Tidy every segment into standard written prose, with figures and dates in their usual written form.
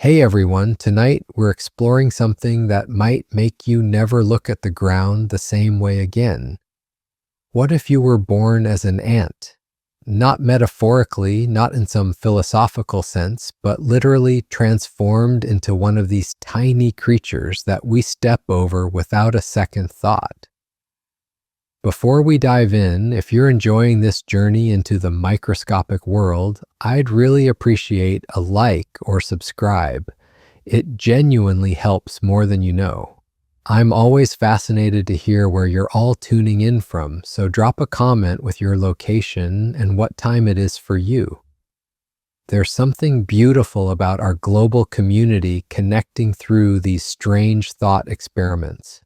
Hey everyone, tonight we're exploring something that might make you never look at the ground the same way again. What if you were born as an ant? Not metaphorically, not in some philosophical sense, but literally transformed into one of these tiny creatures that we step over without a second thought. Before we dive in, if you're enjoying this journey into the microscopic world, I'd really appreciate a like or subscribe. It genuinely helps more than you know. I'm always fascinated to hear where you're all tuning in from, so drop a comment with your location and what time it is for you. There's something beautiful about our global community connecting through these strange thought experiments.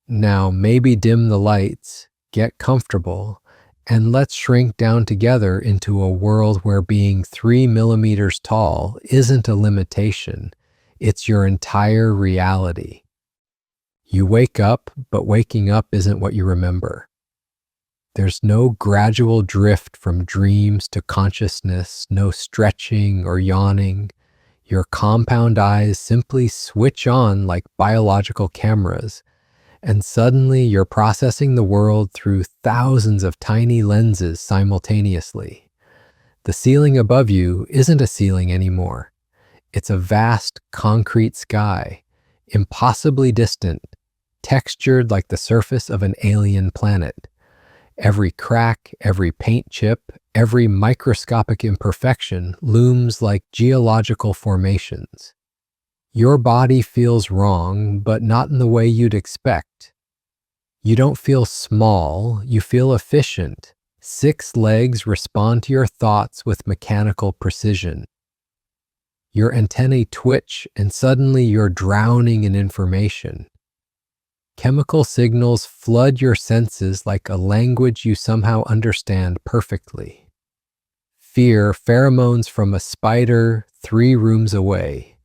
Now, maybe dim the lights, get comfortable, and let's shrink down together into a world where being 3 millimeters tall isn't a limitation, it's your entire reality. You wake up, but waking up isn't what you remember. There's no gradual drift from dreams to consciousness, no stretching or yawning. Your compound eyes simply switch on like biological cameras, and suddenly you're processing the world through thousands of tiny lenses simultaneously. The ceiling above you isn't a ceiling anymore. It's a vast concrete sky, impossibly distant, textured like the surface of an alien planet. Every crack, every paint chip, every microscopic imperfection looms like geological formations. Your body feels wrong, but not in the way you'd expect. You don't feel small, you feel efficient. 6 legs respond to your thoughts with mechanical precision. Your antennae twitch, and suddenly you're drowning in information. Chemical signals flood your senses like a language you somehow understand perfectly. Fear, pheromones from a spider 3 rooms away.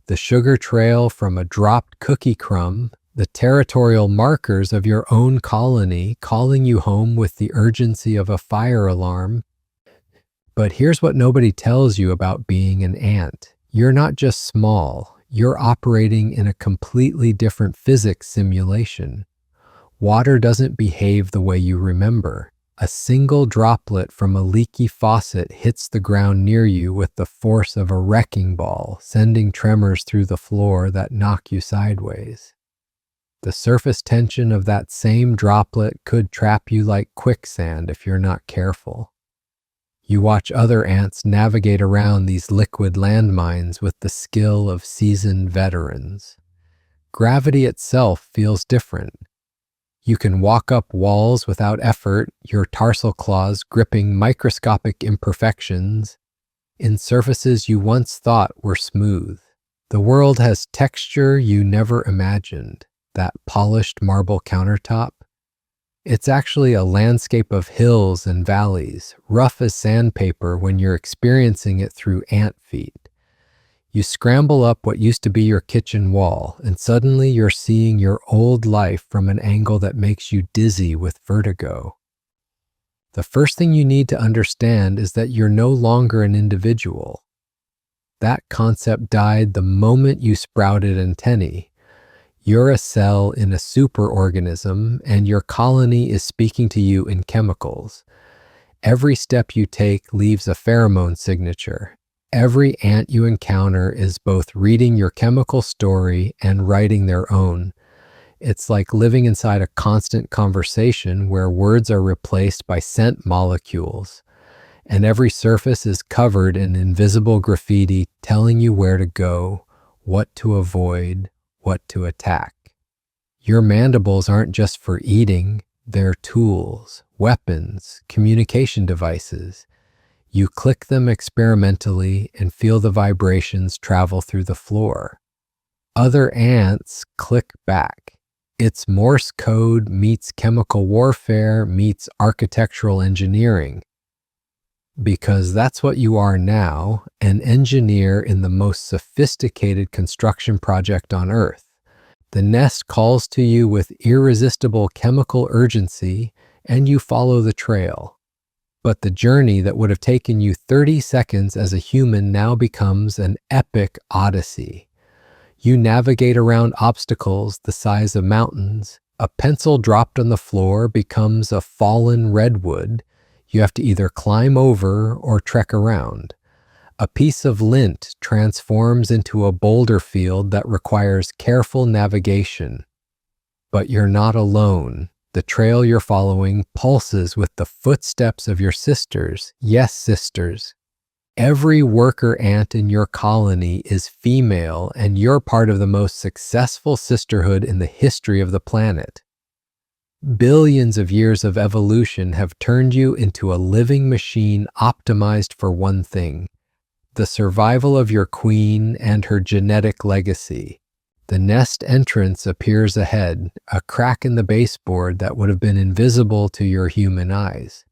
The sugar trail from a dropped cookie crumb, the territorial markers of your own colony calling you home with the urgency of a fire alarm. But here's what nobody tells you about being an ant. You're not just small, you're operating in a completely different physics simulation. Water doesn't behave the way you remember. A single droplet from a leaky faucet hits the ground near you with the force of a wrecking ball, sending tremors through the floor that knock you sideways. The surface tension of that same droplet could trap you like quicksand if you're not careful. You watch other ants navigate around these liquid landmines with the skill of seasoned veterans. Gravity itself feels different. You can walk up walls without effort, your tarsal claws gripping microscopic imperfections in surfaces you once thought were smooth. The world has texture you never imagined, that polished marble countertop. It's actually a landscape of hills and valleys, rough as sandpaper when you're experiencing it through ant feet. You scramble up what used to be your kitchen wall, and suddenly you're seeing your old life from an angle that makes you dizzy with vertigo. The first thing you need to understand is that you're no longer an individual. That concept died the moment you sprouted antennae. You're a cell in a superorganism, and your colony is speaking to you in chemicals. Every step you take leaves a pheromone signature. Every ant you encounter is both reading your chemical story and writing their own. It's like living inside a constant conversation where words are replaced by scent molecules, and every surface is covered in invisible graffiti telling you where to go, what to avoid, what to attack. Your mandibles aren't just for eating, they're tools, weapons, communication devices. You click them experimentally and feel the vibrations travel through the floor. Other ants click back. It's Morse code meets chemical warfare meets architectural engineering. Because that's what you are now, an engineer in the most sophisticated construction project on Earth. The nest calls to you with irresistible chemical urgency, and you follow the trail. But the journey that would have taken you 30 seconds as a human now becomes an epic odyssey. You navigate around obstacles the size of mountains. A pencil dropped on the floor becomes a fallen redwood. You have to either climb over or trek around. A piece of lint transforms into a boulder field that requires careful navigation. But you're not alone. The trail you're following pulses with the footsteps of your sisters. Yes, sisters. Every worker ant in your colony is female, and you're part of the most successful sisterhood in the history of the planet. Billions of years of evolution have turned you into a living machine optimized for one thing: the survival of your queen and her genetic legacy. The nest entrance appears ahead, a crack in the baseboard that would have been invisible to your human eyes.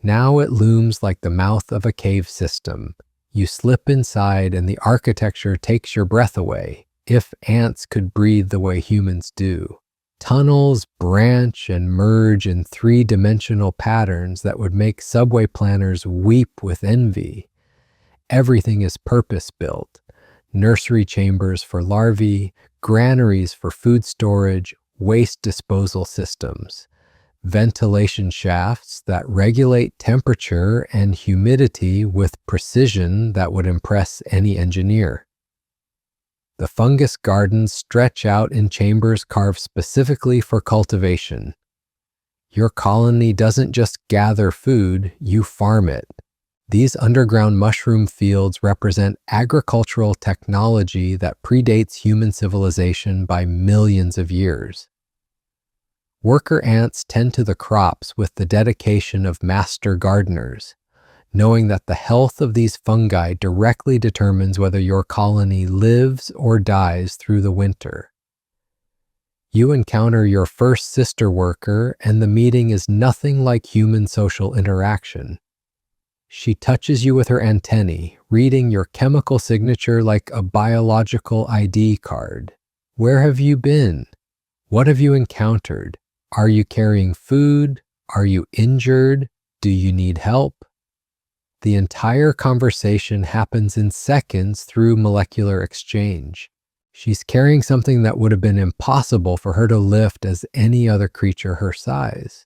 Now it looms like the mouth of a cave system. You slip inside and the architecture takes your breath away, if ants could breathe the way humans do. Tunnels branch and merge in three-dimensional patterns that would make subway planners weep with envy. Everything is purpose-built. Nursery chambers for larvae, granaries for food storage, waste disposal systems, ventilation shafts that regulate temperature and humidity with precision that would impress any engineer. The fungus gardens stretch out in chambers carved specifically for cultivation. Your colony doesn't just gather food, you farm it. These underground mushroom fields represent agricultural technology that predates human civilization by millions of years. Worker ants tend to the crops with the dedication of master gardeners, knowing that the health of these fungi directly determines whether your colony lives or dies through the winter. You encounter your first sister worker, and the meeting is nothing like human social interaction. She touches you with her antennae, reading your chemical signature like a biological ID card. Where have you been? What have you encountered? Are you carrying food? Are you injured? Do you need help? The entire conversation happens in seconds through molecular exchange. She's carrying something that would have been impossible for her to lift as any other creature her size.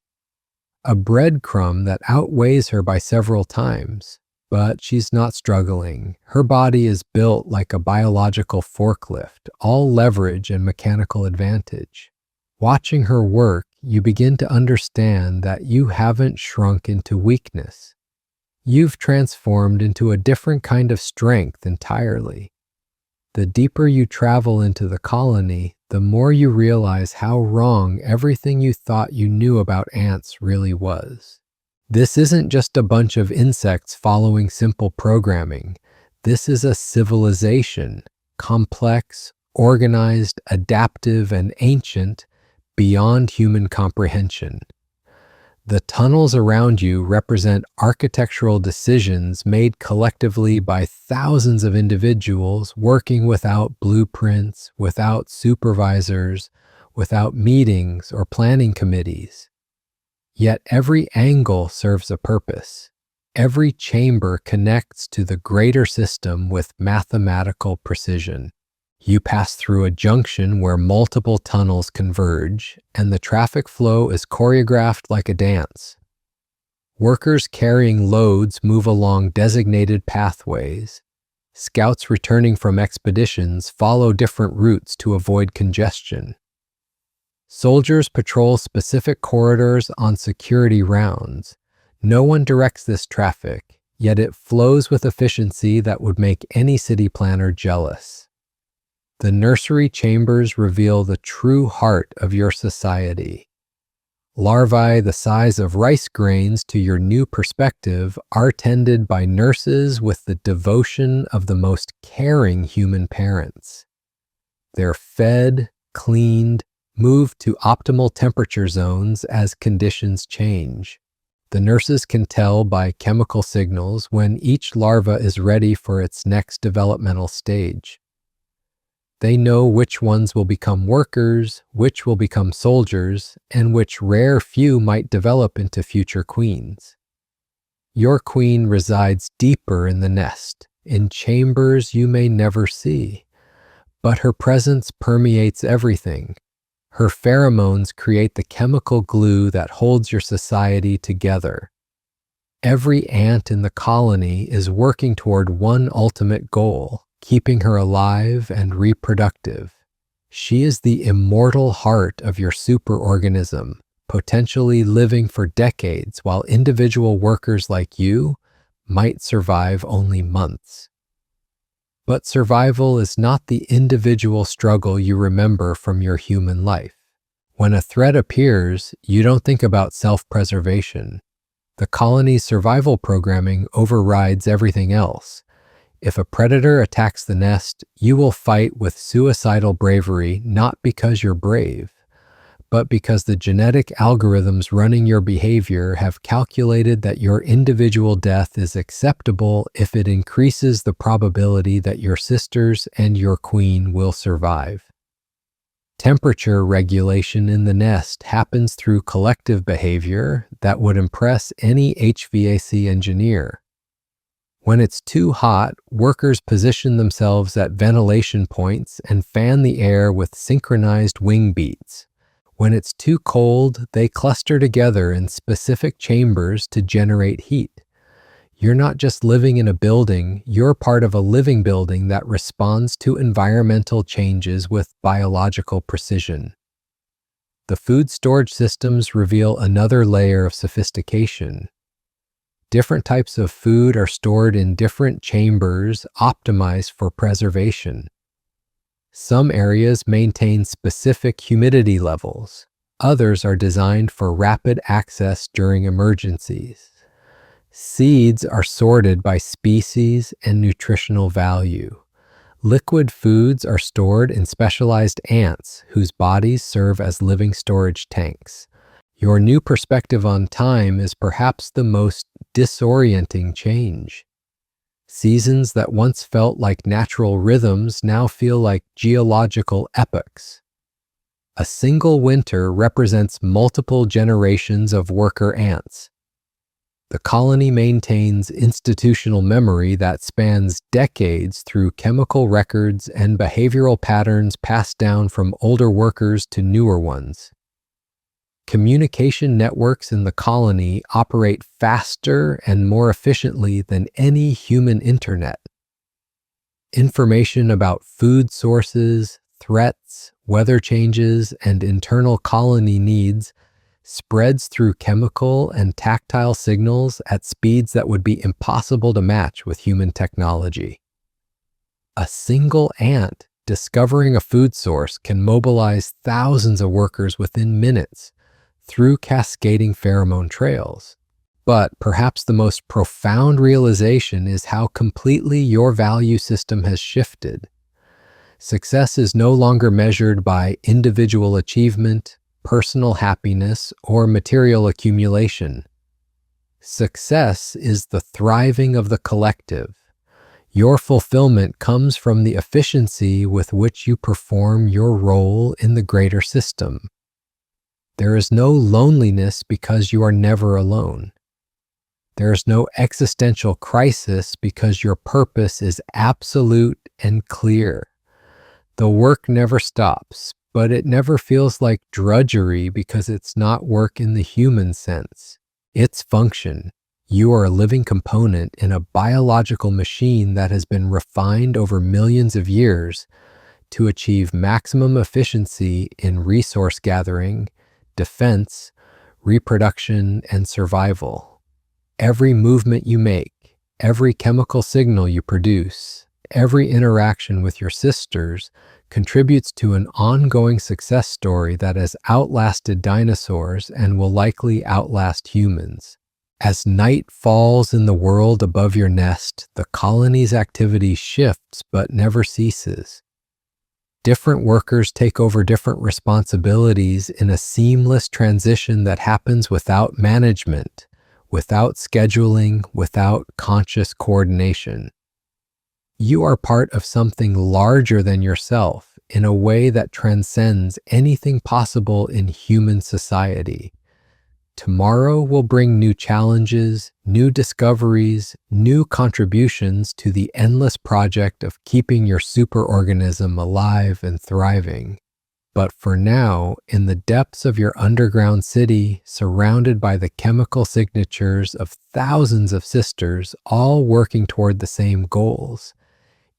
A breadcrumb that outweighs her by several times. But she's not struggling. Her body is built like a biological forklift, all leverage and mechanical advantage. Watching her work, you begin to understand that you haven't shrunk into weakness. You've transformed into a different kind of strength entirely. The deeper you travel into the colony, the more you realize how wrong everything you thought you knew about ants really was. This isn't just a bunch of insects following simple programming. This is a civilization, complex, organized, adaptive, and ancient, beyond human comprehension. The tunnels around you represent architectural decisions made collectively by thousands of individuals working without blueprints, without supervisors, without meetings or planning committees. Yet every angle serves a purpose. Every chamber connects to the greater system with mathematical precision. You pass through a junction where multiple tunnels converge, and the traffic flow is choreographed like a dance. Workers carrying loads move along designated pathways. Scouts returning from expeditions follow different routes to avoid congestion. Soldiers patrol specific corridors on security rounds. No one directs this traffic, yet it flows with efficiency that would make any city planner jealous. The nursery chambers reveal the true heart of your society. Larvae the size of rice grains to your new perspective are tended by nurses with the devotion of the most caring human parents. They're fed, cleaned, moved to optimal temperature zones as conditions change. The nurses can tell by chemical signals when each larva is ready for its next developmental stage. They know which ones will become workers, which will become soldiers, and which rare few might develop into future queens. Your queen resides deeper in the nest, in chambers you may never see, but her presence permeates everything. Her pheromones create the chemical glue that holds your society together. Every ant in the colony is working toward one ultimate goal, keeping her alive and reproductive. She is the immortal heart of your superorganism, potentially living for decades while individual workers like you might survive only months. But survival is not the individual struggle you remember from your human life. When a threat appears, you don't think about self-preservation. The colony's survival programming overrides everything else. If a predator attacks the nest, you will fight with suicidal bravery not because you're brave, but because the genetic algorithms running your behavior have calculated that your individual death is acceptable if it increases the probability that your sisters and your queen will survive. Temperature regulation in the nest happens through collective behavior that would impress any HVAC engineer. When it's too hot, workers position themselves at ventilation points and fan the air with synchronized wing beats. When it's too cold, they cluster together in specific chambers to generate heat. You're not just living in a building, you're part of a living building that responds to environmental changes with biological precision. The food storage systems reveal another layer of sophistication. Different types of food are stored in different chambers optimized for preservation. Some areas maintain specific humidity levels. Others are designed for rapid access during emergencies. Seeds are sorted by species and nutritional value. Liquid foods are stored in specialized ants whose bodies serve as living storage tanks. Your new perspective on time is perhaps the most disorienting change. Seasons that once felt like natural rhythms now feel like geological epochs. A single winter represents multiple generations of worker ants. The colony maintains institutional memory that spans decades through chemical records and behavioral patterns passed down from older workers to newer ones. Communication networks in the colony operate faster and more efficiently than any human internet. Information about food sources, threats, weather changes, and internal colony needs spreads through chemical and tactile signals at speeds that would be impossible to match with human technology. A single ant discovering a food source can mobilize thousands of workers within minutes through cascading pheromone trails. But perhaps the most profound realization is how completely your value system has shifted. Success is no longer measured by individual achievement, personal happiness, or material accumulation. Success is the thriving of the collective. Your fulfillment comes from the efficiency with which you perform your role in the greater system. There is no loneliness because you are never alone. There is no existential crisis because your purpose is absolute and clear. The work never stops, but it never feels like drudgery because it's not work in the human sense. It's function. You are a living component in a biological machine that has been refined over millions of years to achieve maximum efficiency in resource gathering, defense, reproduction, and survival. Every movement you make, every chemical signal you produce, every interaction with your sisters contributes to an ongoing success story that has outlasted dinosaurs and will likely outlast humans. As night falls in the world above your nest, the colony's activity shifts but never ceases. Different workers take over different responsibilities in a seamless transition that happens without management, without scheduling, without conscious coordination. You are part of something larger than yourself in a way that transcends anything possible in human society. Tomorrow will bring new challenges, new discoveries, new contributions to the endless project of keeping your superorganism alive and thriving. But for now, in the depths of your underground city, surrounded by the chemical signatures of thousands of sisters, all working toward the same goals,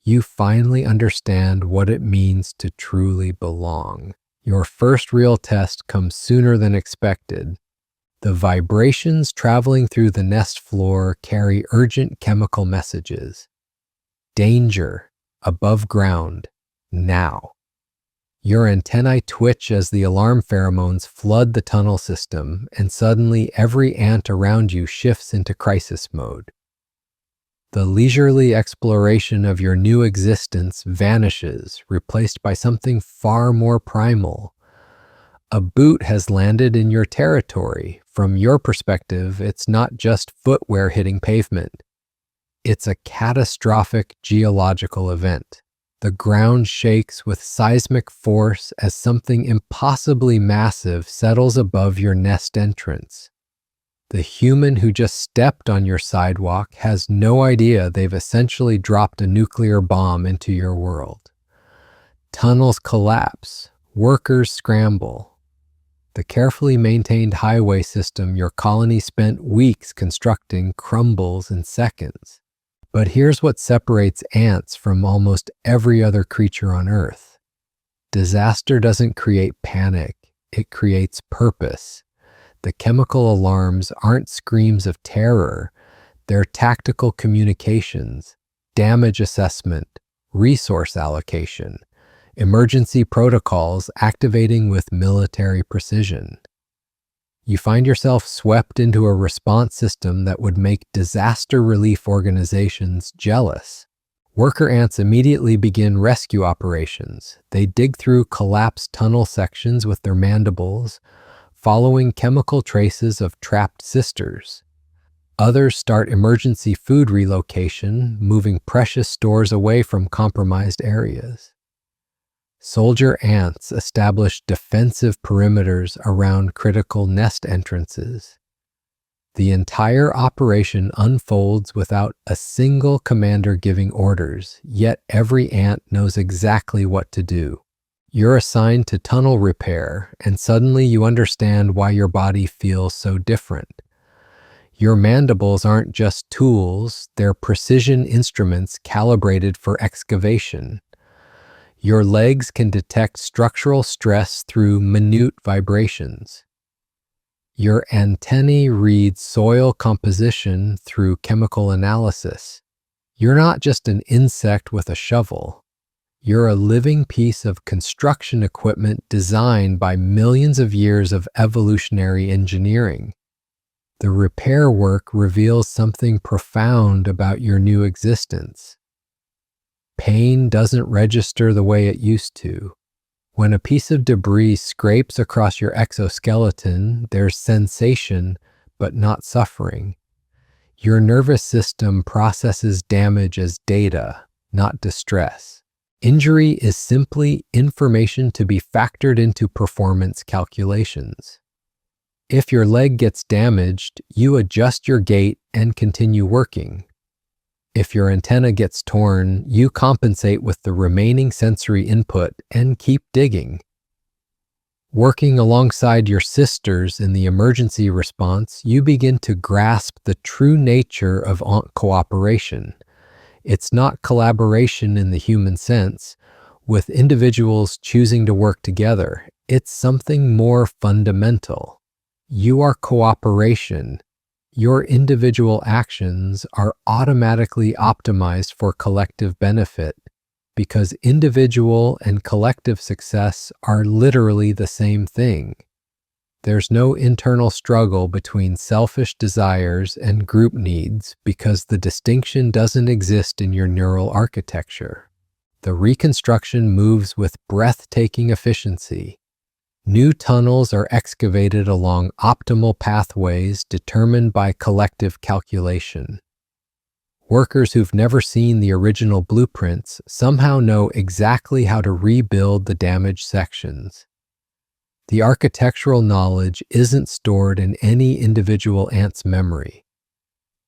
you finally understand what it means to truly belong. Your first real test comes sooner than expected. The vibrations traveling through the nest floor carry urgent chemical messages. Danger, above ground, now. Your antennae twitch as the alarm pheromones flood the tunnel system, and suddenly every ant around you shifts into crisis mode. The leisurely exploration of your new existence vanishes, replaced by something far more primal. A boot has landed in your territory. From your perspective, it's not just footwear hitting pavement. It's a catastrophic geological event. The ground shakes with seismic force as something impossibly massive settles above your nest entrance. The human who just stepped on your sidewalk has no idea they've essentially dropped a nuclear bomb into your world. Tunnels collapse, workers scramble. The carefully maintained highway system your colony spent weeks constructing crumbles in seconds. But here's what separates ants from almost every other creature on Earth. Disaster doesn't create panic, it creates purpose. The chemical alarms aren't screams of terror, they're tactical communications, damage assessment, resource allocation, emergency protocols activating with military precision. You find yourself swept into a response system that would make disaster relief organizations jealous. Worker ants immediately begin rescue operations. They dig through collapsed tunnel sections with their mandibles, following chemical traces of trapped sisters. Others start emergency food relocation, moving precious stores away from compromised areas. Soldier ants establish defensive perimeters around critical nest entrances. The entire operation unfolds without a single commander giving orders, yet every ant knows exactly what to do. You're assigned to tunnel repair, and suddenly you understand why your body feels so different. Your mandibles aren't just tools, they're precision instruments calibrated for excavation. Your legs can detect structural stress through minute vibrations. Your antennae read soil composition through chemical analysis. You're not just an insect with a shovel. You're a living piece of construction equipment designed by millions of years of evolutionary engineering. The repair work reveals something profound about your new existence. Pain doesn't register the way it used to. When a piece of debris scrapes across your exoskeleton, there's sensation, but not suffering. Your nervous system processes damage as data, not distress. Injury is simply information to be factored into performance calculations. If your leg gets damaged, you adjust your gait and continue working. If your antenna gets torn, you compensate with the remaining sensory input and keep digging. Working alongside your sisters in the emergency response, you begin to grasp the true nature of cooperation. It's not collaboration in the human sense, with individuals choosing to work together. It's something more fundamental. You are cooperation. Your individual actions are automatically optimized for collective benefit because individual and collective success are literally the same thing. There's no internal struggle between selfish desires and group needs because the distinction doesn't exist in your neural architecture. The reconstruction moves with breathtaking efficiency. New tunnels are excavated along optimal pathways determined by collective calculation. Workers who've never seen the original blueprints somehow know exactly how to rebuild the damaged sections. The architectural knowledge isn't stored in any individual ant's memory.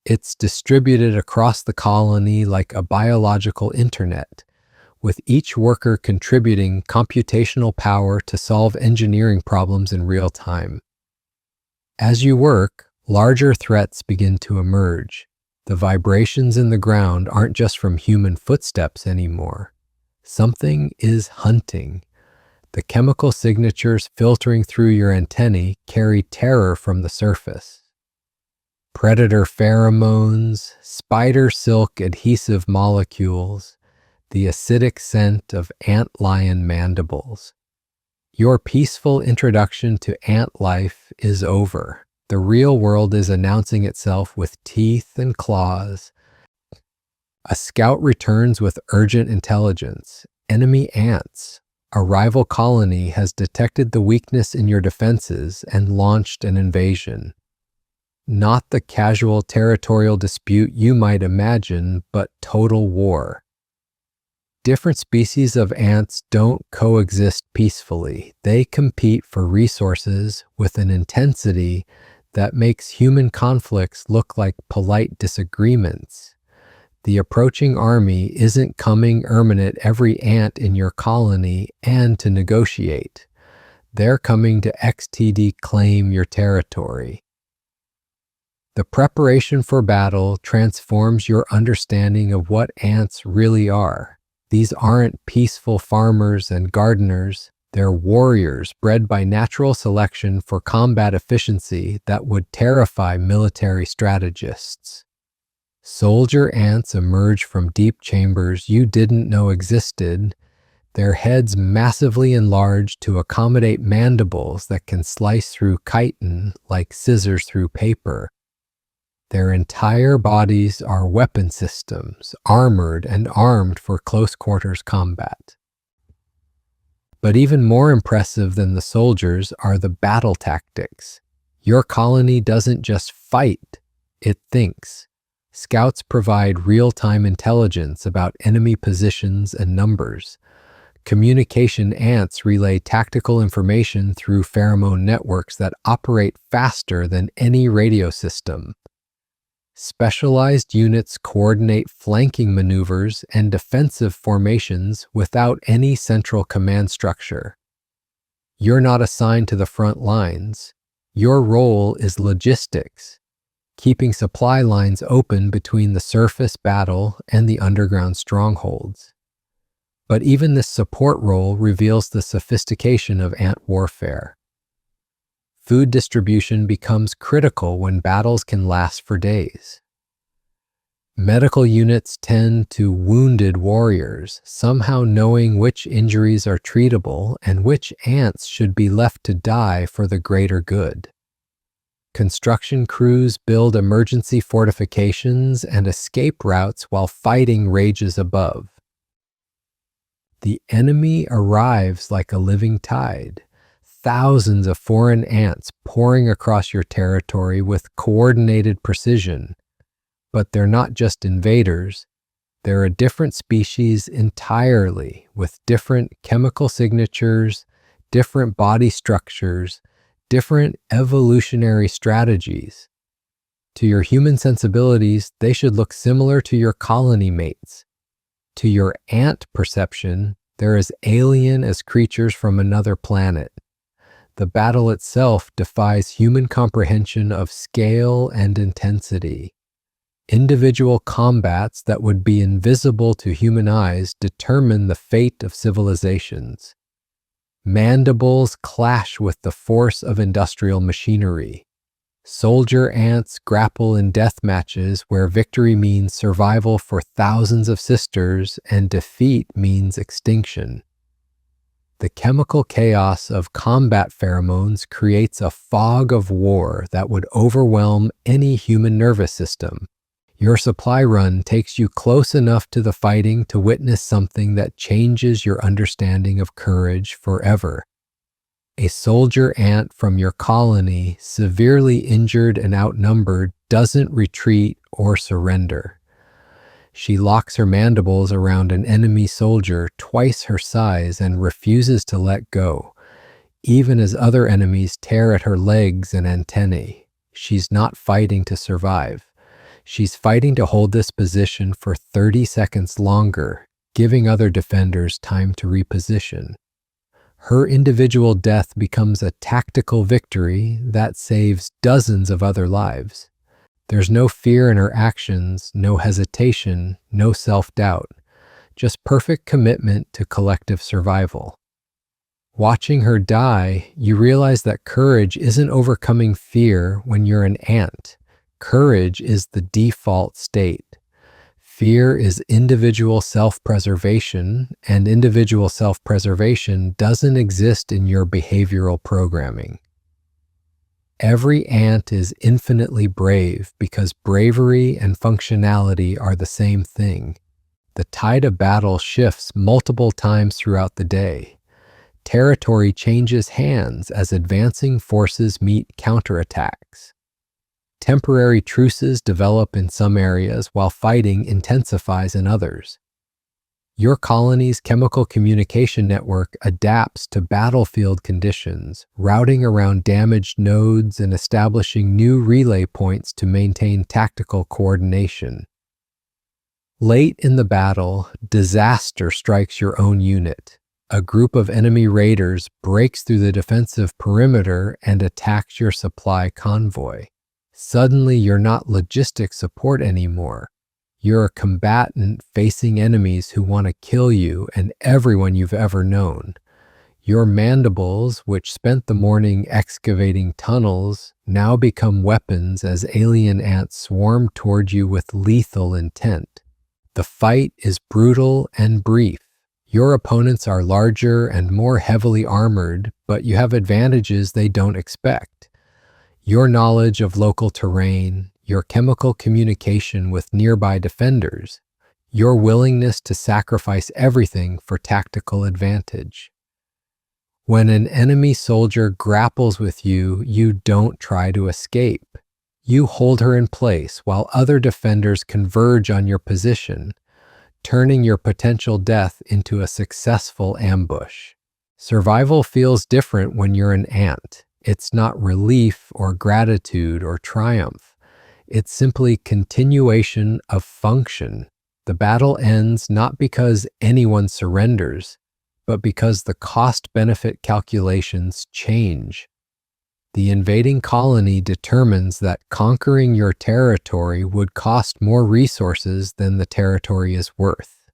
It's distributed across the colony like a biological internet, with each worker contributing computational power to solve engineering problems in real time. As you work, larger threats begin to emerge. The vibrations in the ground aren't just from human footsteps anymore. Something is hunting. The chemical signatures filtering through your antennae carry terror from the surface. Predator pheromones, spider silk adhesive molecules, the acidic scent of antlion mandibles. Your peaceful introduction to ant life is over. The real world is announcing itself with teeth and claws. A scout returns with urgent intelligence. Enemy ants. A rival colony has detected the weakness in your defenses and launched an invasion. Not the casual territorial dispute you might imagine, but total war. Different species of ants don't coexist peacefully. They compete for resources with an intensity that makes human conflicts look like polite disagreements. The approaching army isn't coming to eliminate every ant in your colony and to negotiate. They're coming to XTD claim your territory. The preparation for battle transforms your understanding of what ants really are. These aren't peaceful farmers and gardeners. They're warriors bred by natural selection for combat efficiency that would terrify military strategists. Soldier ants emerge from deep chambers you didn't know existed, their heads massively enlarged to accommodate mandibles that can slice through chitin like scissors through paper. Their entire bodies are weapon systems, armored and armed for close quarters combat. But even more impressive than the soldiers are the battle tactics. Your colony doesn't just fight, it thinks. Scouts provide real-time intelligence about enemy positions and numbers. Communication ants relay tactical information through pheromone networks that operate faster than any radio system. Specialized units coordinate flanking maneuvers and defensive formations without any central command structure. You're not assigned to the front lines. Your role is logistics, keeping supply lines open between the surface battle and the underground strongholds. But even this support role reveals the sophistication of ant warfare. Food distribution becomes critical when battles can last for days. Medical units tend to wounded warriors, somehow knowing which injuries are treatable and which ants should be left to die for the greater good. Construction crews build emergency fortifications and escape routes while fighting rages above. The enemy arrives like a living tide. Thousands of foreign ants pouring across your territory with coordinated precision. But they're not just invaders. They're a different species entirely, with different chemical signatures, different body structures, different evolutionary strategies. To your human sensibilities, they should look similar to your colony mates. To your ant perception, they're as alien as creatures from another planet. The battle itself defies human comprehension of scale and intensity. Individual combats that would be invisible to human eyes determine the fate of civilizations. Mandibles clash with the force of industrial machinery. Soldier ants grapple in death matches where victory means survival for thousands of sisters and defeat means extinction. The chemical chaos of combat pheromones creates a fog of war that would overwhelm any human nervous system. Your supply run takes you close enough to the fighting to witness something that changes your understanding of courage forever. A soldier ant from your colony, severely injured and outnumbered, doesn't retreat or surrender. She locks her mandibles around an enemy soldier twice her size and refuses to let go, even as other enemies tear at her legs and antennae. She's not fighting to survive. She's fighting to hold this position for 30 seconds longer, giving other defenders time to reposition. Her individual death becomes a tactical victory that saves dozens of other lives. There's no fear in her actions, no hesitation, no self-doubt, just perfect commitment to collective survival. Watching her die, you realize that courage isn't overcoming fear when you're an ant. Courage is the default state. Fear is individual self-preservation, and individual self-preservation doesn't exist in your behavioral programming. Every ant is infinitely brave because bravery and functionality are the same thing. The tide of battle shifts multiple times throughout the day. Territory changes hands as advancing forces meet counterattacks. Temporary truces develop in some areas while fighting intensifies in others. Your colony's chemical communication network adapts to battlefield conditions, routing around damaged nodes and establishing new relay points to maintain tactical coordination. Late in the battle, disaster strikes your own unit. A group of enemy raiders breaks through the defensive perimeter and attacks your supply convoy. Suddenly, you're not logistic support anymore. You're a combatant facing enemies who want to kill you and everyone you've ever known. Your mandibles, which spent the morning excavating tunnels, now become weapons as alien ants swarm toward you with lethal intent. The fight is brutal and brief. Your opponents are larger and more heavily armored, but you have advantages they don't expect. Your knowledge of local terrain, your chemical communication with nearby defenders, your willingness to sacrifice everything for tactical advantage. When an enemy soldier grapples with you, you don't try to escape. You hold her in place while other defenders converge on your position, turning your potential death into a successful ambush. Survival feels different when you're an ant. It's not relief or gratitude or triumph. It's simply continuation of function. The battle ends not because anyone surrenders, but because the cost-benefit calculations change. The invading colony determines that conquering your territory would cost more resources than the territory is worth.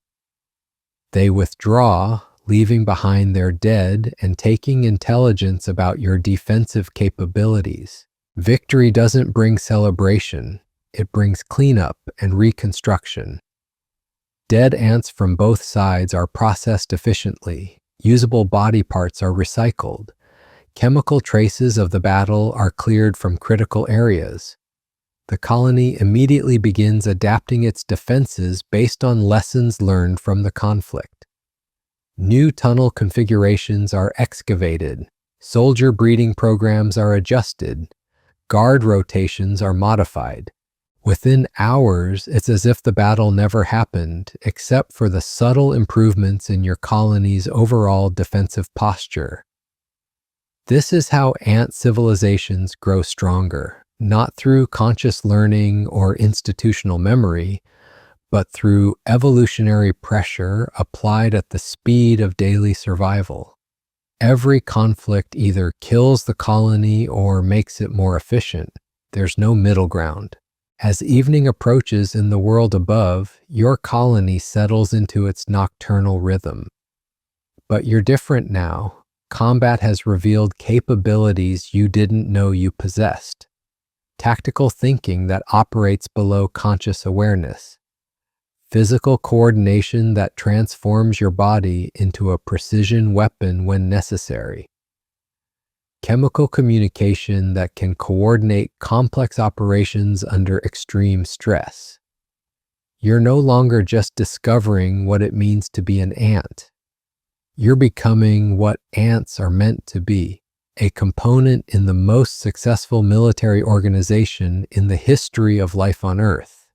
They withdraw, leaving behind their dead and taking intelligence about your defensive capabilities. Victory doesn't bring celebration, it brings cleanup and reconstruction. Dead ants from both sides are processed efficiently, usable body parts are recycled, chemical traces of the battle are cleared from critical areas. The colony immediately begins adapting its defenses based on lessons learned from the conflict. New tunnel configurations are excavated, soldier breeding programs are adjusted, guard rotations are modified. Within hours, it's as if the battle never happened, except for the subtle improvements in your colony's overall defensive posture. This is how ant civilizations grow stronger, not through conscious learning or institutional memory, but through evolutionary pressure applied at the speed of daily survival. Every conflict either kills the colony or makes it more efficient. There's no middle ground. As evening approaches in the world above, your colony settles into its nocturnal rhythm. But you're different now. Combat has revealed capabilities you didn't know you possessed. Tactical thinking that operates below conscious awareness. Physical coordination that transforms your body into a precision weapon when necessary. Chemical communication that can coordinate complex operations under extreme stress. You're no longer just discovering what it means to be an ant. You're becoming what ants are meant to be, a component in the most successful military organization in the history of life on Earth.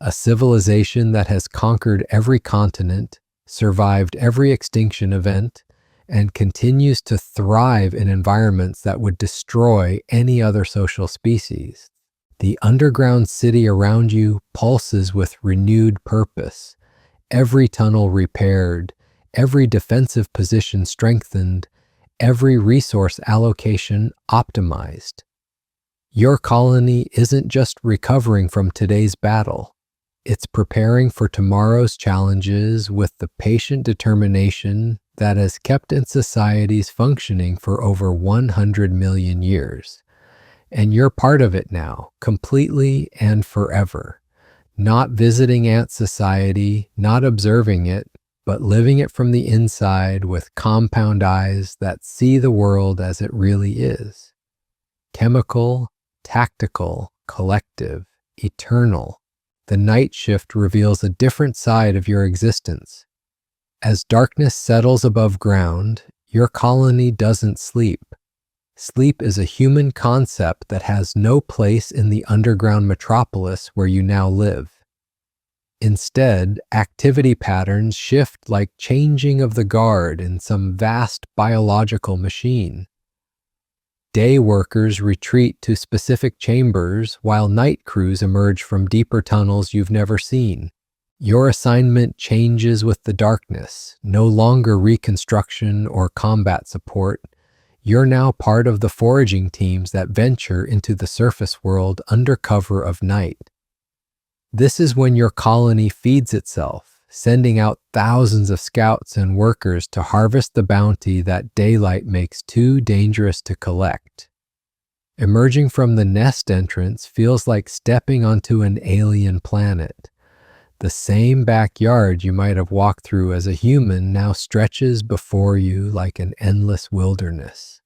A civilization that has conquered every continent, survived every extinction event, and continues to thrive in environments that would destroy any other social species. The underground city around you pulses with renewed purpose, every tunnel repaired, every defensive position strengthened, every resource allocation optimized. Your colony isn't just recovering from today's battle. It's preparing for tomorrow's challenges with the patient determination that has kept its societies functioning for over 100 million years. And you're part of it now, completely and forever. Not visiting ant society, not observing it, but living it from the inside with compound eyes that see the world as it really is. Chemical, tactical, collective, eternal. The night shift reveals a different side of your existence. As darkness settles above ground, your colony doesn't sleep. Sleep is a human concept that has no place in the underground metropolis where you now live. Instead, activity patterns shift like changing of the guard in some vast biological machine. Day workers retreat to specific chambers while night crews emerge from deeper tunnels you've never seen. Your assignment changes with the darkness, no longer reconstruction or combat support. You're now part of the foraging teams that venture into the surface world under cover of night. This is when your colony feeds itself, sending out thousands of scouts and workers to harvest the bounty that daylight makes too dangerous to collect. Emerging from the nest entrance feels like stepping onto an alien planet. The same backyard you might have walked through as a human now stretches before you like an endless wilderness.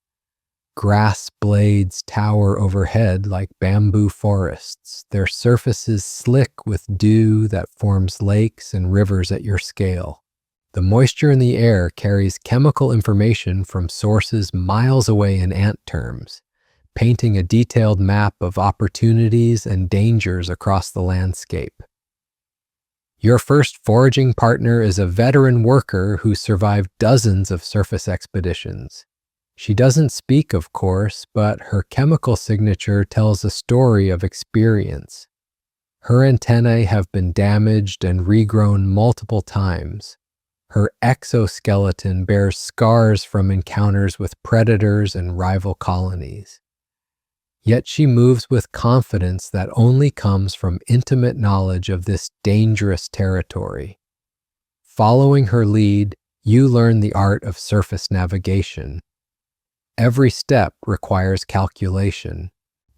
Grass blades tower overhead like bamboo forests, their surfaces slick with dew that forms lakes and rivers at your scale. The moisture in the air carries chemical information from sources miles away in ant terms, painting a detailed map of opportunities and dangers across the landscape. Your first foraging partner is a veteran worker who survived dozens of surface expeditions. She doesn't speak, of course, but her chemical signature tells a story of experience. Her antennae have been damaged and regrown multiple times. Her exoskeleton bears scars from encounters with predators and rival colonies. Yet she moves with confidence that only comes from intimate knowledge of this dangerous territory. Following her lead, you learn the art of surface navigation. Every step requires calculation.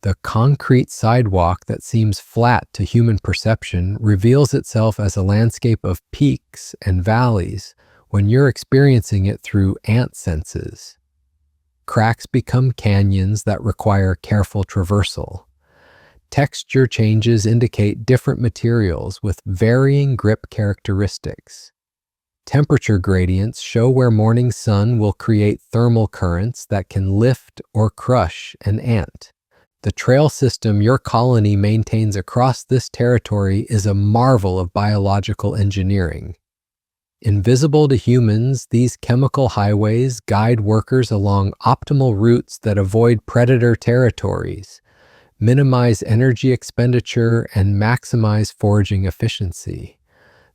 The concrete sidewalk that seems flat to human perception reveals itself as a landscape of peaks and valleys when you're experiencing it through ant senses. Cracks become canyons that require careful traversal. Texture changes indicate different materials with varying grip characteristics. Temperature gradients show where morning sun will create thermal currents that can lift or crush an ant. The trail system your colony maintains across this territory is a marvel of biological engineering. Invisible to humans, these chemical highways guide workers along optimal routes that avoid predator territories, minimize energy expenditure, and maximize foraging efficiency.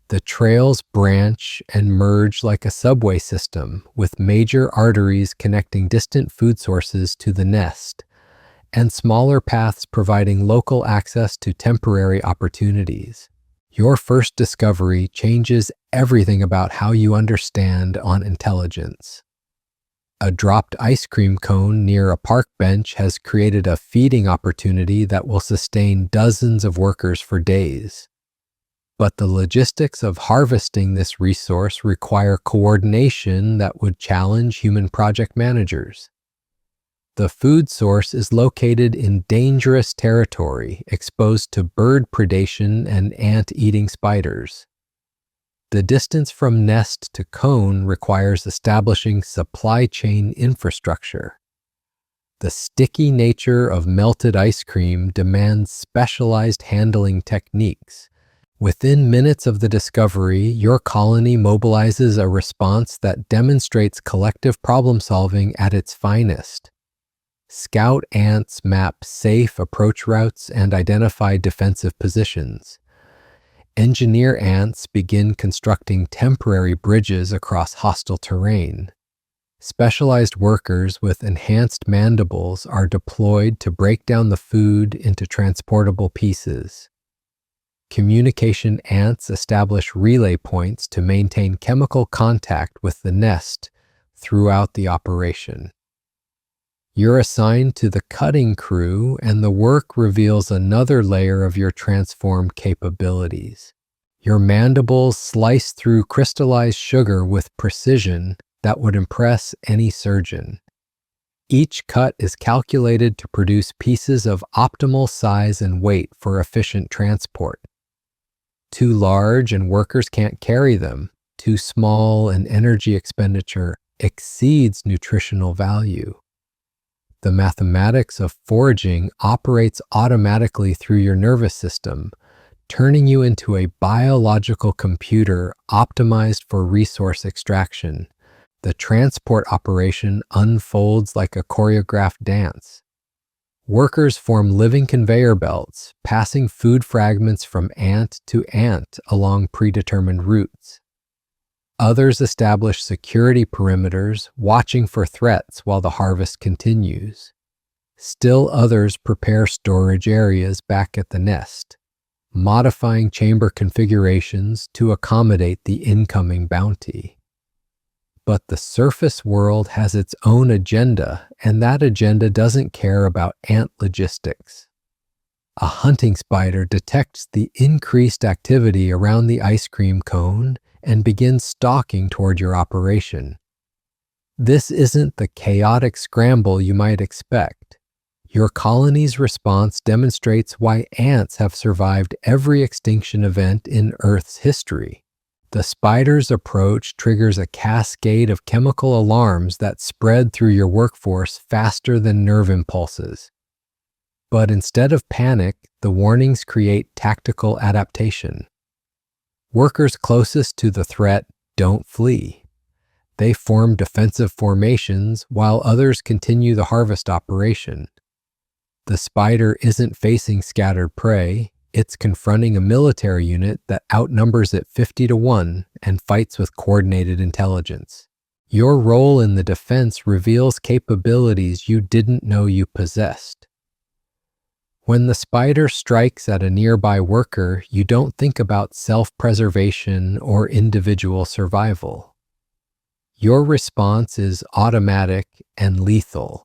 The trails branch and merge like a subway system, with major arteries connecting distant food sources to the nest, and smaller paths providing local access to temporary opportunities. Your first discovery changes everything about how you understand on intelligence. A dropped ice cream cone near a park bench has created a feeding opportunity that will sustain dozens of workers for days. But the logistics of harvesting this resource require coordination that would challenge human project managers. The food source is located in dangerous territory, exposed to bird predation and ant-eating spiders. The distance from nest to cone requires establishing supply chain infrastructure. The sticky nature of melted ice cream demands specialized handling techniques, Within minutes of the discovery, your colony mobilizes a response that demonstrates collective problem solving at its finest. Scout ants map safe approach routes and identify defensive positions. Engineer ants begin constructing temporary bridges across hostile terrain. Specialized workers with enhanced mandibles are deployed to break down the food into transportable pieces. Communication ants establish relay points to maintain chemical contact with the nest throughout the operation. You're assigned to the cutting crew, and the work reveals another layer of your transformed capabilities. Your mandibles slice through crystallized sugar with precision that would impress any surgeon. Each cut is calculated to produce pieces of optimal size and weight for efficient transport. Too large and workers can't carry them. Too small and energy expenditure exceeds nutritional value. The mathematics of foraging operates automatically through your nervous system, turning you into a biological computer optimized for resource extraction. The transport operation unfolds like a choreographed dance. Workers form living conveyor belts, passing food fragments from ant to ant along predetermined routes. Others establish security perimeters, watching for threats while the harvest continues. Still others prepare storage areas back at the nest, modifying chamber configurations to accommodate the incoming bounty. But the surface world has its own agenda, and that agenda doesn't care about ant logistics. A hunting spider detects the increased activity around the ice cream cone and begins stalking toward your operation. This isn't the chaotic scramble you might expect. Your colony's response demonstrates why ants have survived every extinction event in Earth's history. The spider's approach triggers a cascade of chemical alarms that spread through your workforce faster than nerve impulses. But instead of panic, the warnings create tactical adaptation. Workers closest to the threat don't flee. They form defensive formations while others continue the harvest operation. The spider isn't facing scattered prey. It's confronting a military unit that outnumbers it 50-1 and fights with coordinated intelligence. Your role in the defense reveals capabilities you didn't know you possessed. When the spider strikes at a nearby worker, you don't think about self-preservation or individual survival. Your response is automatic and lethal.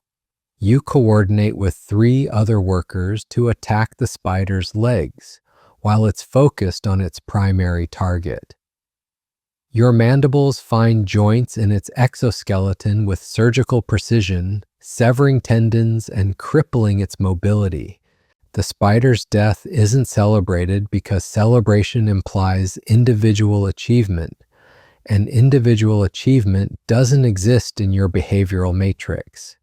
You coordinate with 3 other workers to attack the spider's legs while it's focused on its primary target. Your mandibles find joints in its exoskeleton with surgical precision, severing tendons and crippling its mobility. The spider's death isn't celebrated because celebration implies individual achievement, and individual achievement doesn't exist in your behavioral matrix.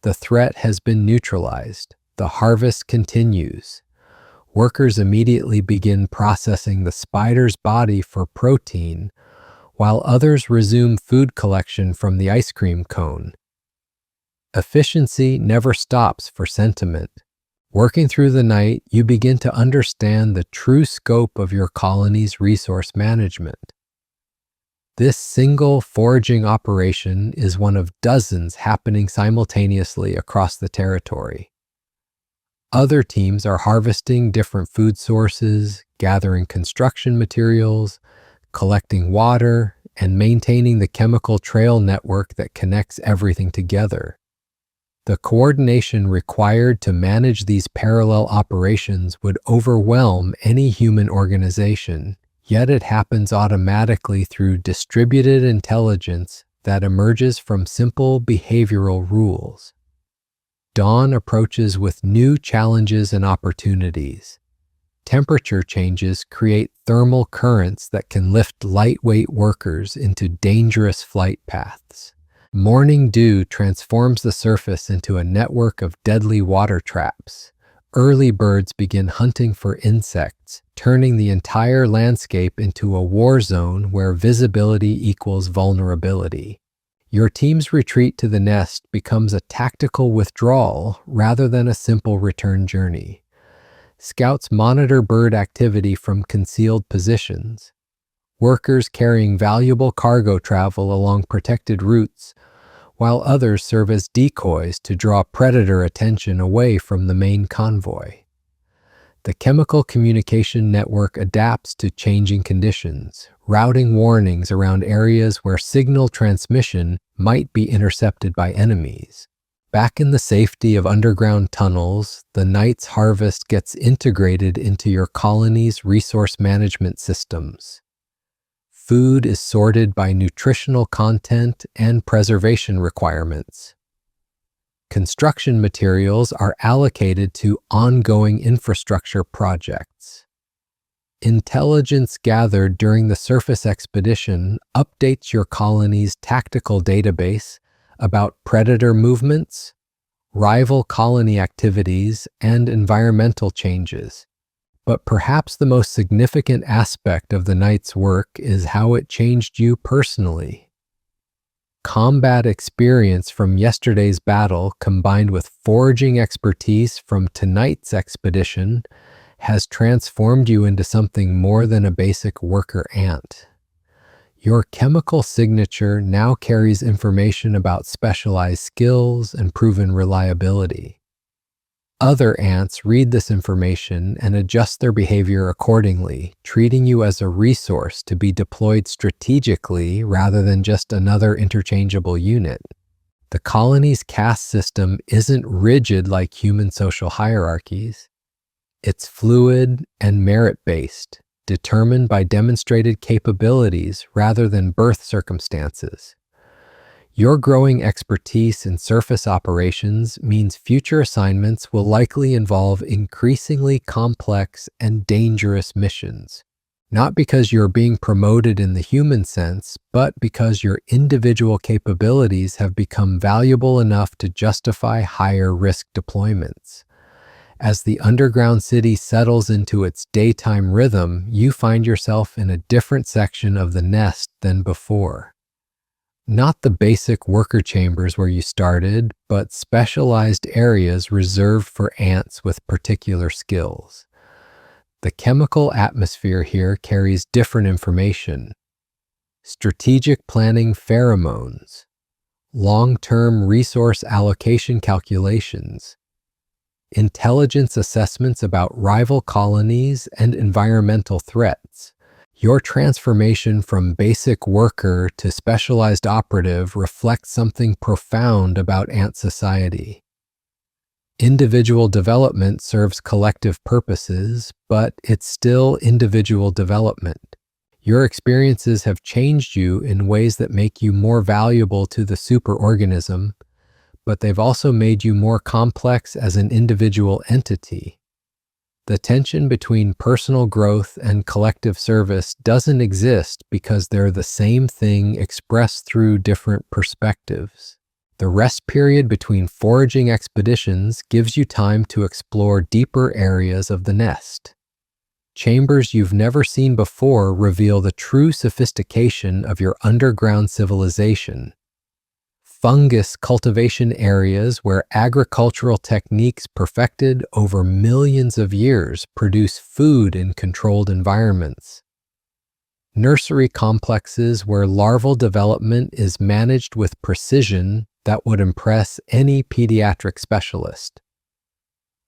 The threat has been neutralized. The harvest continues. Workers immediately begin processing the spider's body for protein, while others resume food collection from the ice cream cone. Efficiency never stops for sentiment. Working through the night, you begin to understand the true scope of your colony's resource management. This single foraging operation is one of dozens happening simultaneously across the territory. Other teams are harvesting different food sources, gathering construction materials, collecting water, and maintaining the chemical trail network that connects everything together. The coordination required to manage these parallel operations would overwhelm any human organization. Yet it happens automatically through distributed intelligence that emerges from simple behavioral rules. Dawn approaches with new challenges and opportunities. Temperature changes create thermal currents that can lift lightweight workers into dangerous flight paths. Morning dew transforms the surface into a network of deadly water traps. Early birds begin hunting for insects, turning the entire landscape into a war zone where visibility equals vulnerability. Your team's retreat to the nest becomes a tactical withdrawal rather than a simple return journey. Scouts monitor bird activity from concealed positions. Workers carrying valuable cargo travel along protected routes, while others serve as decoys to draw predator attention away from the main convoy. The chemical communication network adapts to changing conditions, routing warnings around areas where signal transmission might be intercepted by enemies. Back in the safety of underground tunnels, the night's harvest gets integrated into your colony's resource management systems. Food is sorted by nutritional content and preservation requirements. Construction materials are allocated to ongoing infrastructure projects. Intelligence gathered during the surface expedition updates your colony's tactical database about predator movements, rival colony activities, and environmental changes. But perhaps the most significant aspect of the night's work is how it changed you personally. Combat experience from yesterday's battle combined with foraging expertise from tonight's expedition has transformed you into something more than a basic worker ant. Your chemical signature now carries information about specialized skills and proven reliability. Other ants read this information and adjust their behavior accordingly, treating you as a resource to be deployed strategically rather than just another interchangeable unit. The colony's caste system isn't rigid like human social hierarchies. It's fluid and merit-based, determined by demonstrated capabilities rather than birth circumstances. Your growing expertise in surface operations means future assignments will likely involve increasingly complex and dangerous missions, not because you're being promoted in the human sense, but because your individual capabilities have become valuable enough to justify higher risk deployments. As the underground city settles into its daytime rhythm, you find yourself in a different section of the nest than before. Not the basic worker chambers where you started, but specialized areas reserved for ants with particular skills. The chemical atmosphere here carries different information. Strategic planning pheromones, long-term resource allocation calculations, intelligence assessments about rival colonies and environmental threats. Your transformation from basic worker to specialized operative reflects something profound about ant society. Individual development serves collective purposes, but it's still individual development. Your experiences have changed you in ways that make you more valuable to the superorganism, but they've also made you more complex as an individual entity. The tension between personal growth and collective service doesn't exist because they're the same thing expressed through different perspectives. The rest period between foraging expeditions gives you time to explore deeper areas of the nest. Chambers you've never seen before reveal the true sophistication of your underground civilization. Fungus cultivation areas where agricultural techniques perfected over millions of years produce food in controlled environments. Nursery complexes where larval development is managed with precision that would impress any pediatric specialist.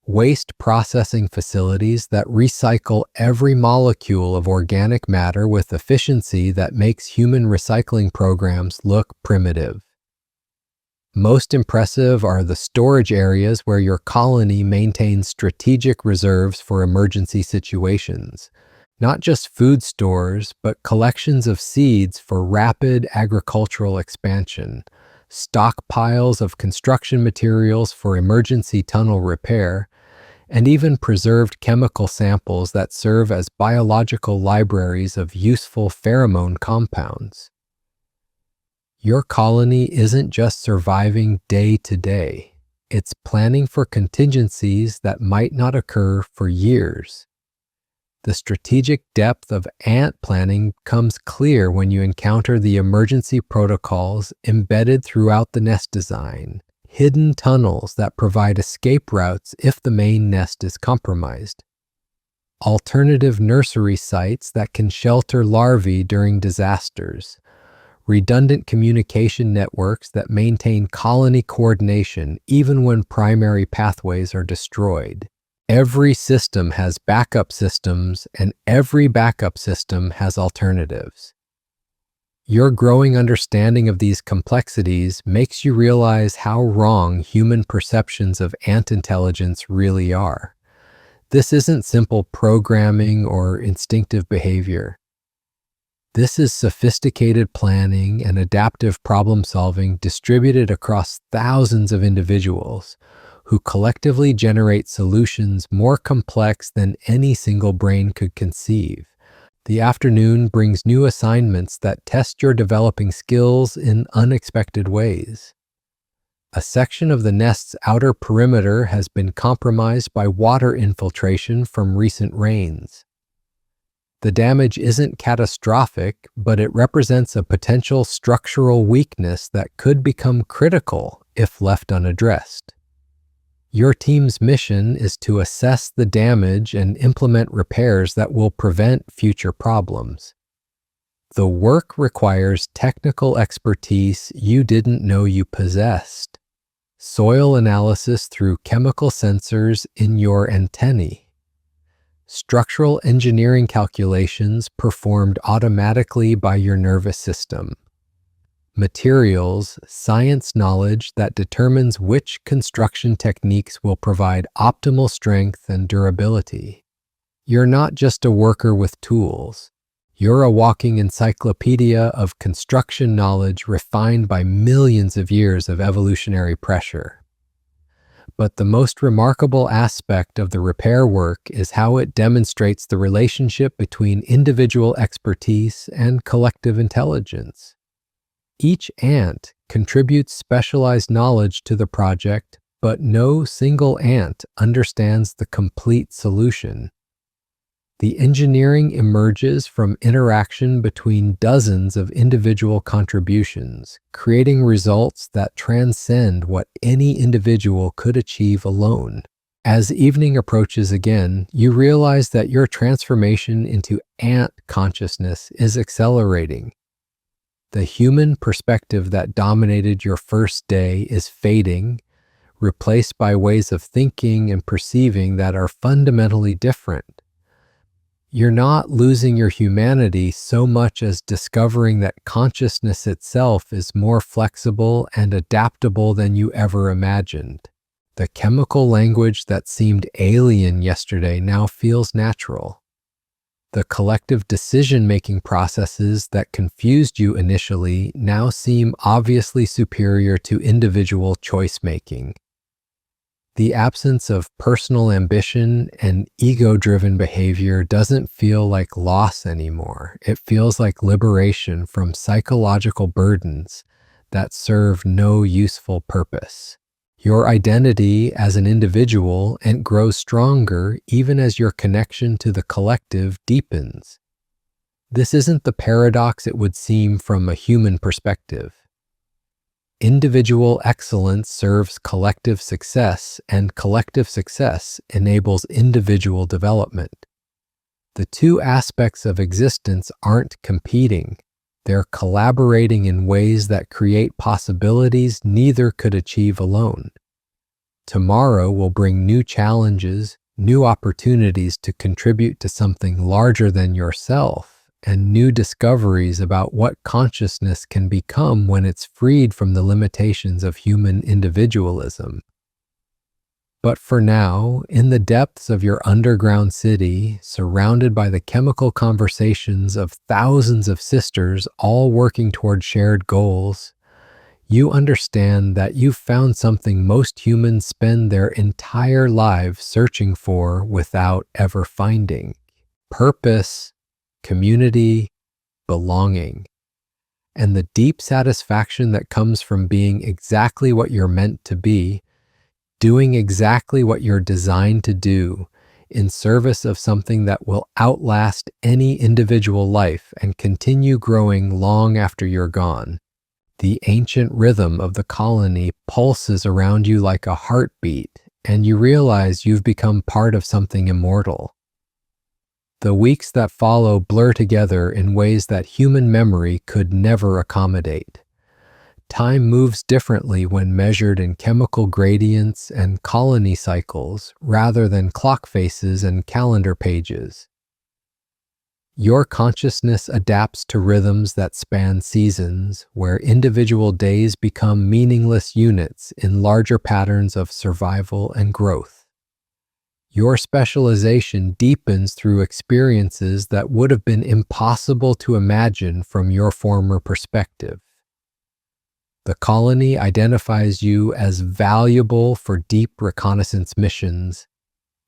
Waste processing facilities that recycle every molecule of organic matter with efficiency that makes human recycling programs look primitive. Most impressive are the storage areas where your colony maintains strategic reserves for emergency situations. Not just food stores, but collections of seeds for rapid agricultural expansion, stockpiles of construction materials for emergency tunnel repair, and even preserved chemical samples that serve as biological libraries of useful pheromone compounds. Your colony isn't just surviving day to day. It's planning for contingencies that might not occur for years. The strategic depth of ant planning comes clear when you encounter the emergency protocols embedded throughout the nest design, hidden tunnels that provide escape routes if the main nest is compromised, alternative nursery sites that can shelter larvae during disasters, redundant communication networks that maintain colony coordination even when primary pathways are destroyed. Every system has backup systems, and every backup system has alternatives. Your growing understanding of these complexities makes you realize how wrong human perceptions of ant intelligence really are. This isn't simple programming or instinctive behavior. This is sophisticated planning and adaptive problem solving distributed across thousands of individuals who collectively generate solutions more complex than any single brain could conceive. The afternoon brings new assignments that test your developing skills in unexpected ways. A section of the nest's outer perimeter has been compromised by water infiltration from recent rains. The damage isn't catastrophic, but it represents a potential structural weakness that could become critical if left unaddressed. Your team's mission is to assess the damage and implement repairs that will prevent future problems. The work requires technical expertise you didn't know you possessed. Soil analysis through chemical sensors in your antennae. Structural engineering calculations performed automatically by your nervous system. Materials, science knowledge that determines which construction techniques will provide optimal strength and durability. You're not just a worker with tools. You're a walking encyclopedia of construction knowledge refined by millions of years of evolutionary pressure. But the most remarkable aspect of the repair work is how it demonstrates the relationship between individual expertise and collective intelligence. Each ant contributes specialized knowledge to the project, but no single ant understands the complete solution. The engineering emerges from interaction between dozens of individual contributions, creating results that transcend what any individual could achieve alone. As evening approaches again, you realize that your transformation into ant consciousness is accelerating. The human perspective that dominated your first day is fading, replaced by ways of thinking and perceiving that are fundamentally different. You're not losing your humanity so much as discovering that consciousness itself is more flexible and adaptable than you ever imagined. The chemical language that seemed alien yesterday now feels natural. The collective decision-making processes that confused you initially now seem obviously superior to individual choice-making. The absence of personal ambition and ego-driven behavior doesn't feel like loss anymore. It feels like liberation from psychological burdens that serve no useful purpose. Your identity as an individual and grows stronger even as your connection to the collective deepens. This isn't the paradox it would seem from a human perspective. Individual excellence serves collective success, and collective success enables individual development. The two aspects of existence aren't competing. They're collaborating in ways that create possibilities neither could achieve alone. Tomorrow will bring new challenges, new opportunities to contribute to something larger than yourself, and new discoveries about what consciousness can become when it's freed from the limitations of human individualism. But for now, in the depths of your underground city, surrounded by the chemical conversations of thousands of sisters all working toward shared goals, you understand that you've found something most humans spend their entire lives searching for without ever finding: purpose, community, belonging, and the deep satisfaction that comes from being exactly what you're meant to be, doing exactly what you're designed to do, in service of something that will outlast any individual life and continue growing long after you're gone. The ancient rhythm of the colony pulses around you like a heartbeat, and you realize you've become part of something immortal. The weeks that follow blur together in ways that human memory could never accommodate. Time moves differently when measured in chemical gradients and colony cycles rather than clock faces and calendar pages. Your consciousness adapts to rhythms that span seasons, where individual days become meaningless units in larger patterns of survival and growth. Your specialization deepens through experiences that would have been impossible to imagine from your former perspective. The colony identifies you as valuable for deep reconnaissance missions,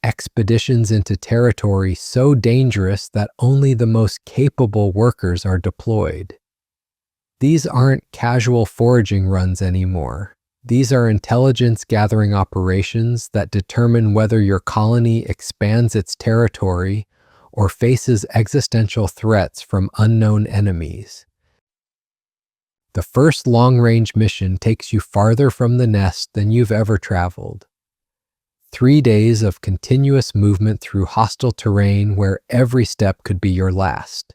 expeditions into territory so dangerous that only the most capable workers are deployed. These aren't casual foraging runs anymore. These are intelligence-gathering operations that determine whether your colony expands its territory or faces existential threats from unknown enemies. The first long-range mission takes you farther from the nest than you've ever traveled. 3 days of continuous movement through hostile terrain where every step could be your last.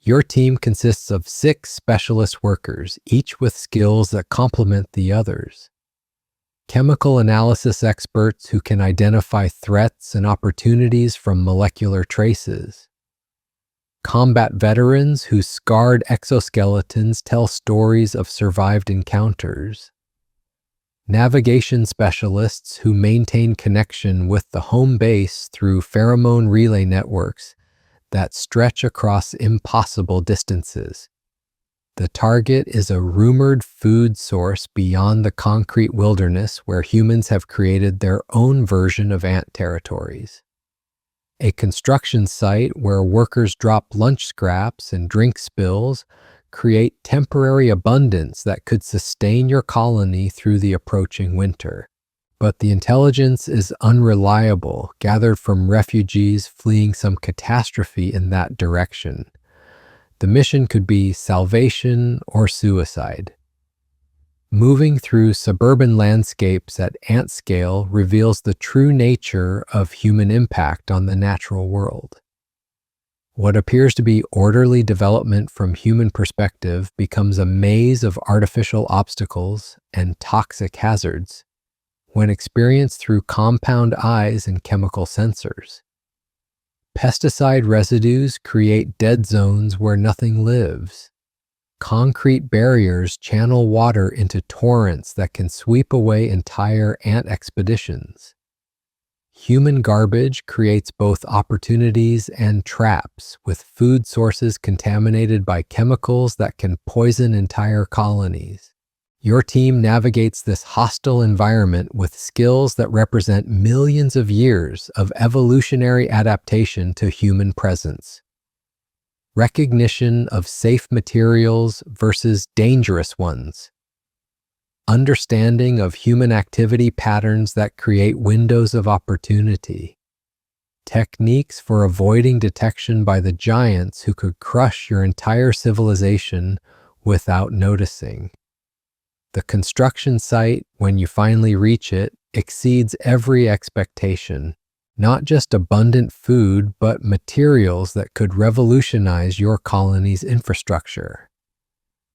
Your team consists of 6 specialist workers, each with skills that complement the others. Chemical analysis experts who can identify threats and opportunities from molecular traces. Combat veterans whose scarred exoskeletons tell stories of survived encounters. Navigation specialists who maintain connection with the home base through pheromone relay networks that stretch across impossible distances. The target is a rumored food source beyond the concrete wilderness where humans have created their own version of ant territories. A construction site where workers drop lunch scraps and drink spills create temporary abundance that could sustain your colony through the approaching winter. But the intelligence is unreliable, gathered from refugees fleeing some catastrophe in that direction. The mission could be salvation or suicide. Moving through suburban landscapes at ant scale reveals the true nature of human impact on the natural world. What appears to be orderly development from human perspective becomes a maze of artificial obstacles and toxic hazards when experienced through compound eyes and chemical sensors. Pesticide residues create dead zones where nothing lives. Concrete barriers channel water into torrents that can sweep away entire ant expeditions. Human garbage creates both opportunities and traps, with food sources contaminated by chemicals that can poison entire colonies. Your team navigates this hostile environment with skills that represent millions of years of evolutionary adaptation to human presence. Recognition of safe materials versus dangerous ones. Understanding of human activity patterns that create windows of opportunity. Techniques for avoiding detection by the giants who could crush your entire civilization without noticing. The construction site, when you finally reach it, exceeds every expectation. Not just abundant food, but materials that could revolutionize your colony's infrastructure.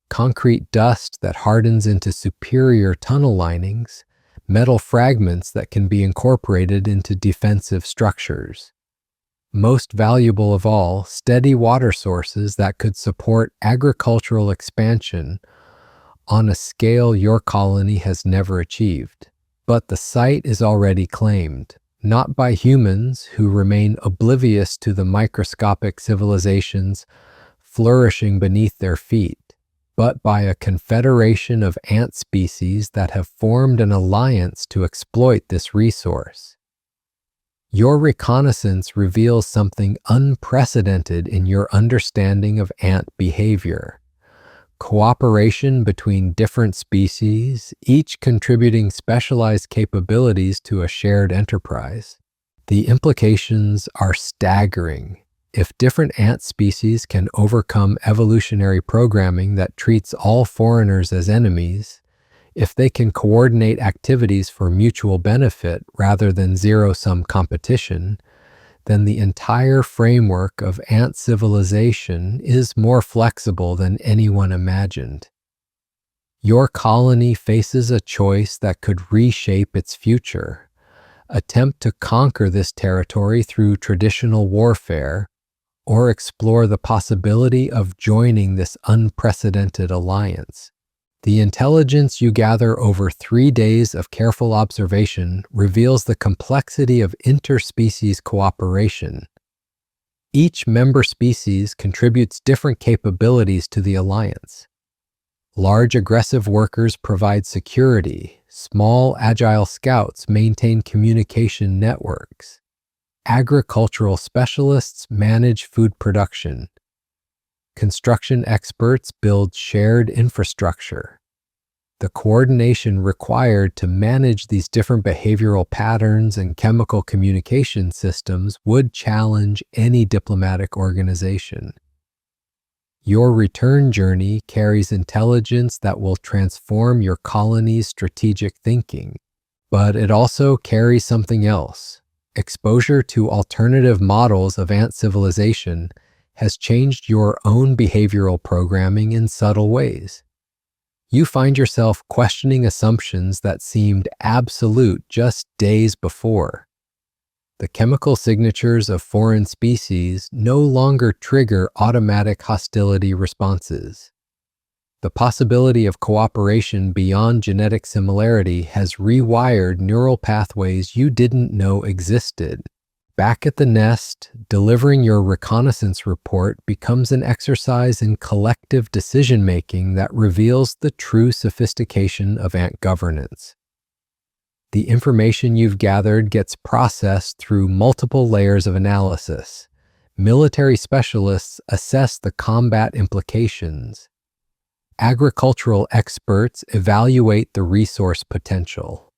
Concrete dust that hardens into superior tunnel linings, metal fragments that can be incorporated into defensive structures. Most valuable of all, steady water sources that could support agricultural expansion on a scale your colony has never achieved. But the site is already claimed, not by humans who remain oblivious to the microscopic civilizations flourishing beneath their feet, but by a confederation of ant species that have formed an alliance to exploit this resource. Your reconnaissance reveals something unprecedented in your understanding of ant behavior. Cooperation between different species, each contributing specialized capabilities to a shared enterprise. The implications are staggering. If different ant species can overcome evolutionary programming that treats all foreigners as enemies, if they can coordinate activities for mutual benefit rather than zero-sum competition, then the entire framework of ant civilization is more flexible than anyone imagined. Your colony faces a choice that could reshape its future. Attempt to conquer this territory through traditional warfare, or explore the possibility of joining this unprecedented alliance. The intelligence you gather over 3 days of careful observation reveals the complexity of interspecies cooperation. Each member species contributes different capabilities to the alliance. Large aggressive workers provide security. Small agile scouts maintain communication networks. Agricultural specialists manage food production. Construction experts build shared infrastructure. The coordination required to manage these different behavioral patterns and chemical communication systems would challenge any diplomatic organization. Your return journey carries intelligence that will transform your colony's strategic thinking, but it also carries something else. Exposure to alternative models of ant civilization has changed your own behavioral programming in subtle ways. You find yourself questioning assumptions that seemed absolute just days before. The chemical signatures of foreign species no longer trigger automatic hostility responses. The possibility of cooperation beyond genetic similarity has rewired neural pathways you didn't know existed. Back at the nest, delivering your reconnaissance report becomes an exercise in collective decision-making that reveals the true sophistication of ant governance. The information you've gathered gets processed through multiple layers of analysis. Military specialists assess the combat implications. Agricultural experts evaluate the resource potential.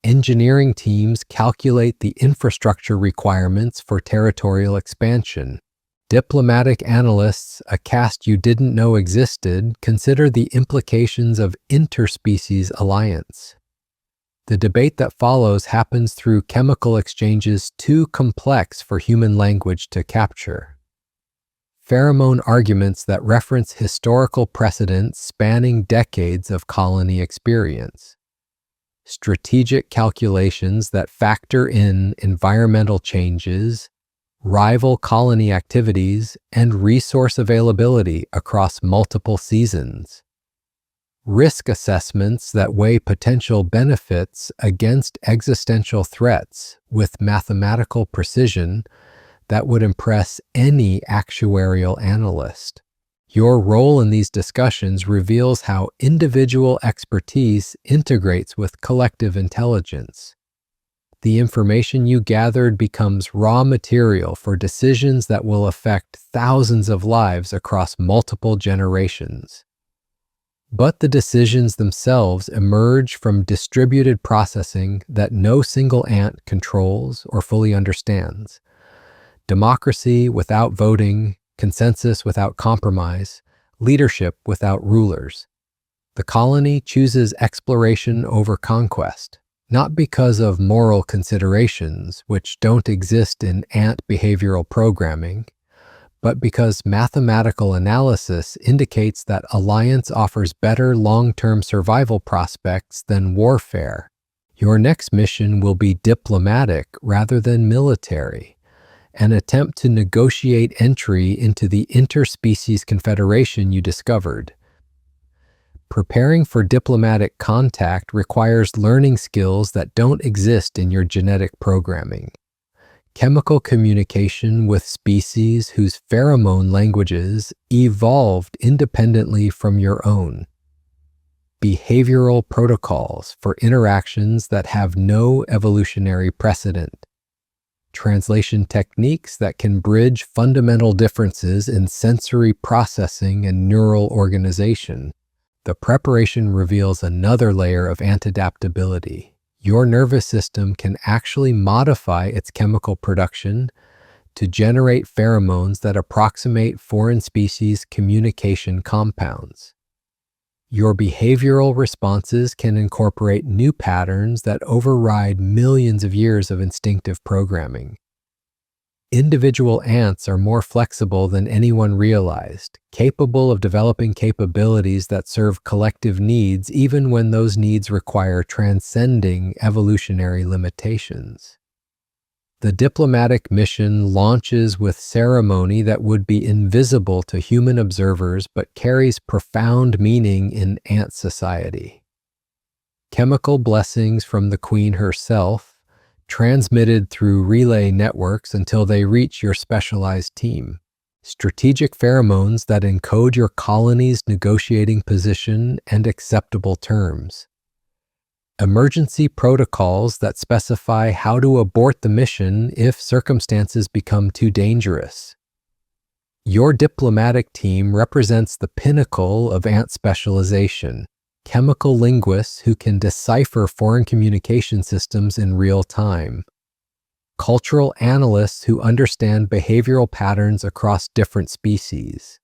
Engineering teams calculate the infrastructure requirements for territorial expansion. Diplomatic analysts, a caste you didn't know existed, consider the implications of interspecies alliance. The debate that follows happens through chemical exchanges too complex for human language to capture. Pheromone arguments that reference historical precedents spanning decades of colony experience. Strategic calculations that factor in environmental changes, rival colony activities, and resource availability across multiple seasons. Risk assessments that weigh potential benefits against existential threats with mathematical precision that would impress any actuarial analyst. Your role in these discussions reveals how individual expertise integrates with collective intelligence. The information you gathered becomes raw material for decisions that will affect thousands of lives across multiple generations. But the decisions themselves emerge from distributed processing that no single ant controls or fully understands. Democracy without voting, consensus without compromise, leadership without rulers. The colony chooses exploration over conquest, not because of moral considerations, which don't exist in ant behavioral programming, but because mathematical analysis indicates that alliance offers better long-term survival prospects than warfare. Your next mission will be diplomatic rather than military. An attempt to negotiate entry into the interspecies confederation you discovered. Preparing for diplomatic contact requires learning skills that don't exist in your genetic programming. Chemical communication with species whose pheromone languages evolved independently from your own. Behavioral protocols for interactions that have no evolutionary precedent. Translation techniques that can bridge fundamental differences in sensory processing and neural organization. The preparation reveals another layer of ant adaptability. Your nervous system can actually modify its chemical production to generate pheromones that approximate foreign species communication compounds. Your behavioral responses can incorporate new patterns that override millions of years of instinctive programming. Individual ants are more flexible than anyone realized, capable of developing capabilities that serve collective needs even when those needs require transcending evolutionary limitations. The diplomatic mission launches with ceremony that would be invisible to human observers but carries profound meaning in ant society. Chemical blessings from the queen herself, transmitted through relay networks until they reach your specialized team. Strategic pheromones that encode your colony's negotiating position and acceptable terms. Emergency protocols that specify how to abort the mission if circumstances become too dangerous. Your diplomatic team represents the pinnacle of ant specialization, chemical linguists who can decipher foreign communication systems in real time. Cultural analysts who understand behavioral patterns across different species.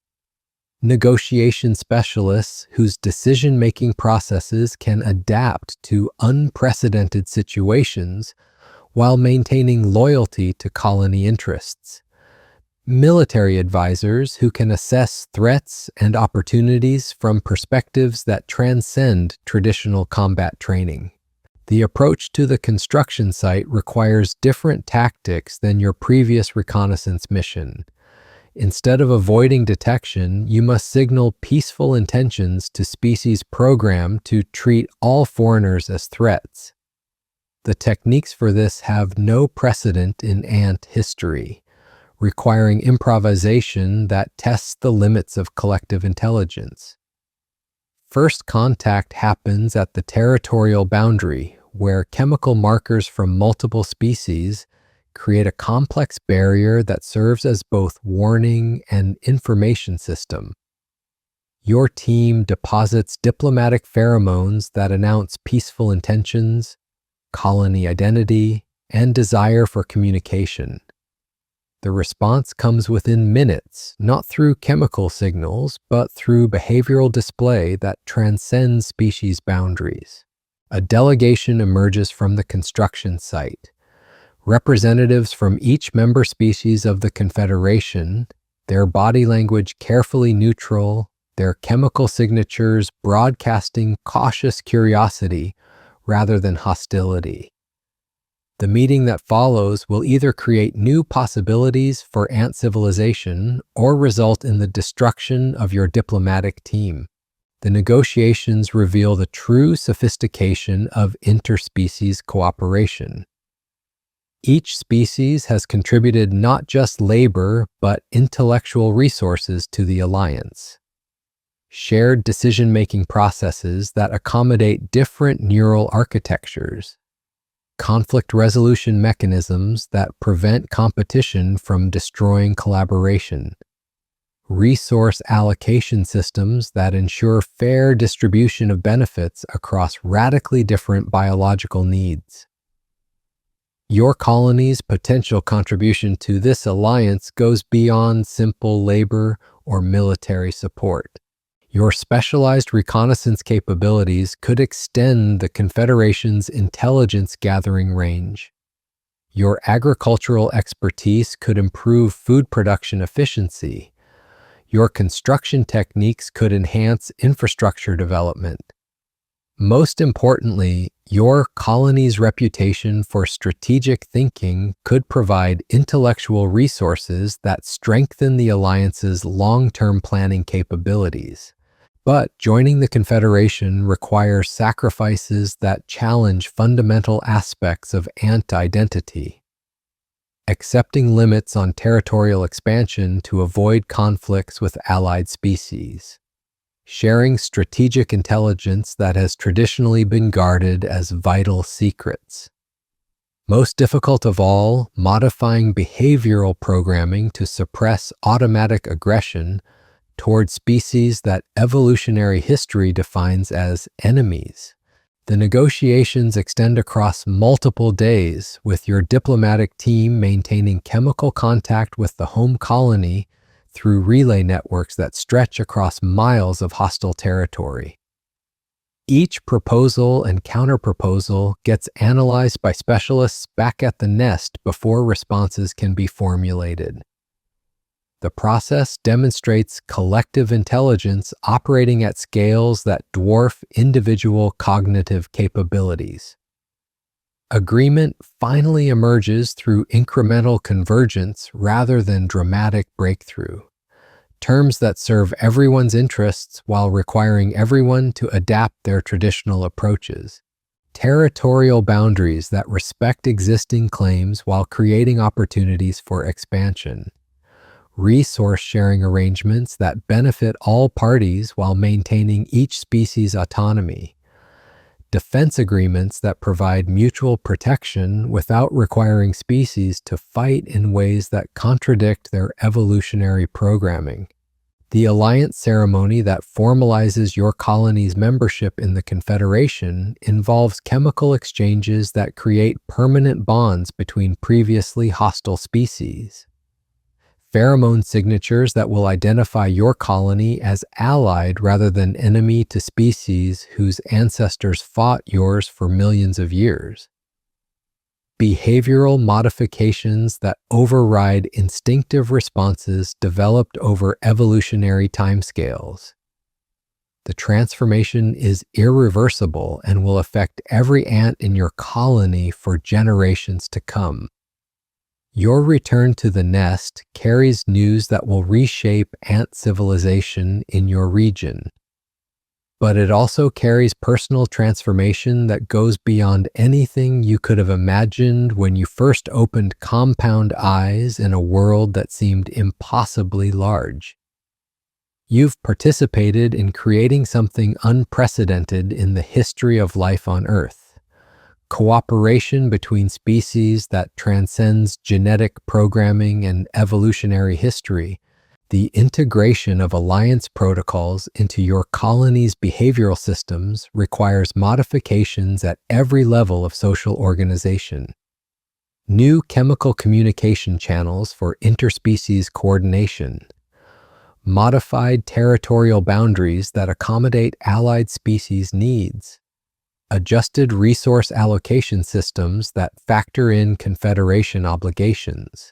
Negotiation specialists whose decision-making processes can adapt to unprecedented situations while maintaining loyalty to colony interests. Military advisors who can assess threats and opportunities from perspectives that transcend traditional combat training. The approach to the construction site requires different tactics than your previous reconnaissance mission. Instead of avoiding detection, you must signal peaceful intentions to species programmed to treat all foreigners as threats. The techniques for this have no precedent in ant history, requiring improvisation that tests the limits of collective intelligence. First contact happens at the territorial boundary, where chemical markers from multiple species create a complex barrier that serves as both warning and information system. Your team deposits diplomatic pheromones that announce peaceful intentions, colony identity, and desire for communication. The response comes within minutes, not through chemical signals, but through behavioral display that transcends species boundaries. A delegation emerges from the construction site. Representatives from each member species of the Confederation, their body language carefully neutral, their chemical signatures broadcasting cautious curiosity rather than hostility. The meeting that follows will either create new possibilities for ant civilization or result in the destruction of your diplomatic team. The negotiations reveal the true sophistication of interspecies cooperation. Each species has contributed not just labor, but intellectual resources to the alliance. Shared decision-making processes that accommodate different neural architectures. Conflict resolution mechanisms that prevent competition from destroying collaboration. Resource allocation systems that ensure fair distribution of benefits across radically different biological needs. Your colony's potential contribution to this alliance goes beyond simple labor or military support. Your specialized reconnaissance capabilities could extend the Confederation's intelligence gathering range. Your agricultural expertise could improve food production efficiency. Your construction techniques could enhance infrastructure development. Most importantly, your colony's reputation for strategic thinking could provide intellectual resources that strengthen the alliance's long-term planning capabilities. But joining the Confederation requires sacrifices that challenge fundamental aspects of ant identity. Accepting limits on territorial expansion to avoid conflicts with allied species. Sharing strategic intelligence that has traditionally been guarded as vital secrets. Most difficult of all, modifying behavioral programming to suppress automatic aggression toward species that evolutionary history defines as enemies. The negotiations extend across multiple days, with your diplomatic team maintaining chemical contact with the home colony through relay networks that stretch across miles of hostile territory. Each proposal and counterproposal gets analyzed by specialists back at the nest before responses can be formulated. The process demonstrates collective intelligence operating at scales that dwarf individual cognitive capabilities. Agreement finally emerges through incremental convergence rather than dramatic breakthrough. Terms that serve everyone's interests while requiring everyone to adapt their traditional approaches. Territorial boundaries that respect existing claims while creating opportunities for expansion. Resource sharing arrangements that benefit all parties while maintaining each species' autonomy. Defense agreements that provide mutual protection without requiring species to fight in ways that contradict their evolutionary programming. The alliance ceremony that formalizes your colony's membership in the Confederation involves chemical exchanges that create permanent bonds between previously hostile species. Pheromone signatures that will identify your colony as allied rather than enemy to species whose ancestors fought yours for millions of years. Behavioral modifications that override instinctive responses developed over evolutionary timescales. The transformation is irreversible and will affect every ant in your colony for generations to come. Your return to the nest carries news that will reshape ant civilization in your region. But it also carries personal transformation that goes beyond anything you could have imagined when you first opened compound eyes in a world that seemed impossibly large. You've participated in creating something unprecedented in the history of life on Earth. Cooperation between species that transcends genetic programming and evolutionary history, the integration of alliance protocols into your colony's behavioral systems requires modifications at every level of social organization. New chemical communication channels for interspecies coordination. Modified territorial boundaries that accommodate allied species needs. Adjusted resource allocation systems that factor in Confederation obligations.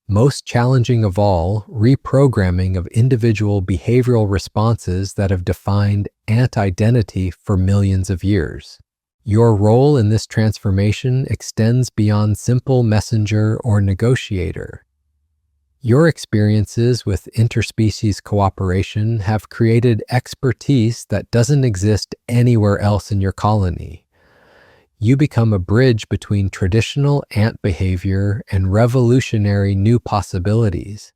Most challenging of all, reprogramming of individual behavioral responses that have defined ant identity for millions of years. Your role in this transformation extends beyond simple messenger or negotiator. Your experiences with interspecies cooperation have created expertise that doesn't exist anywhere else in your colony. You become a bridge between traditional ant behavior and revolutionary new possibilities,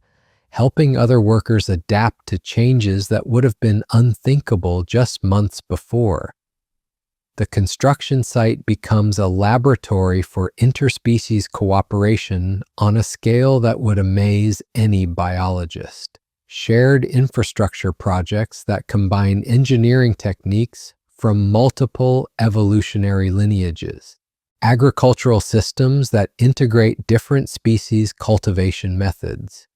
helping other workers adapt to changes that would have been unthinkable just months before. The construction site becomes a laboratory for interspecies cooperation on a scale that would amaze any biologist. Shared infrastructure projects that combine engineering techniques from multiple evolutionary lineages. Agricultural systems that integrate different species cultivation methods.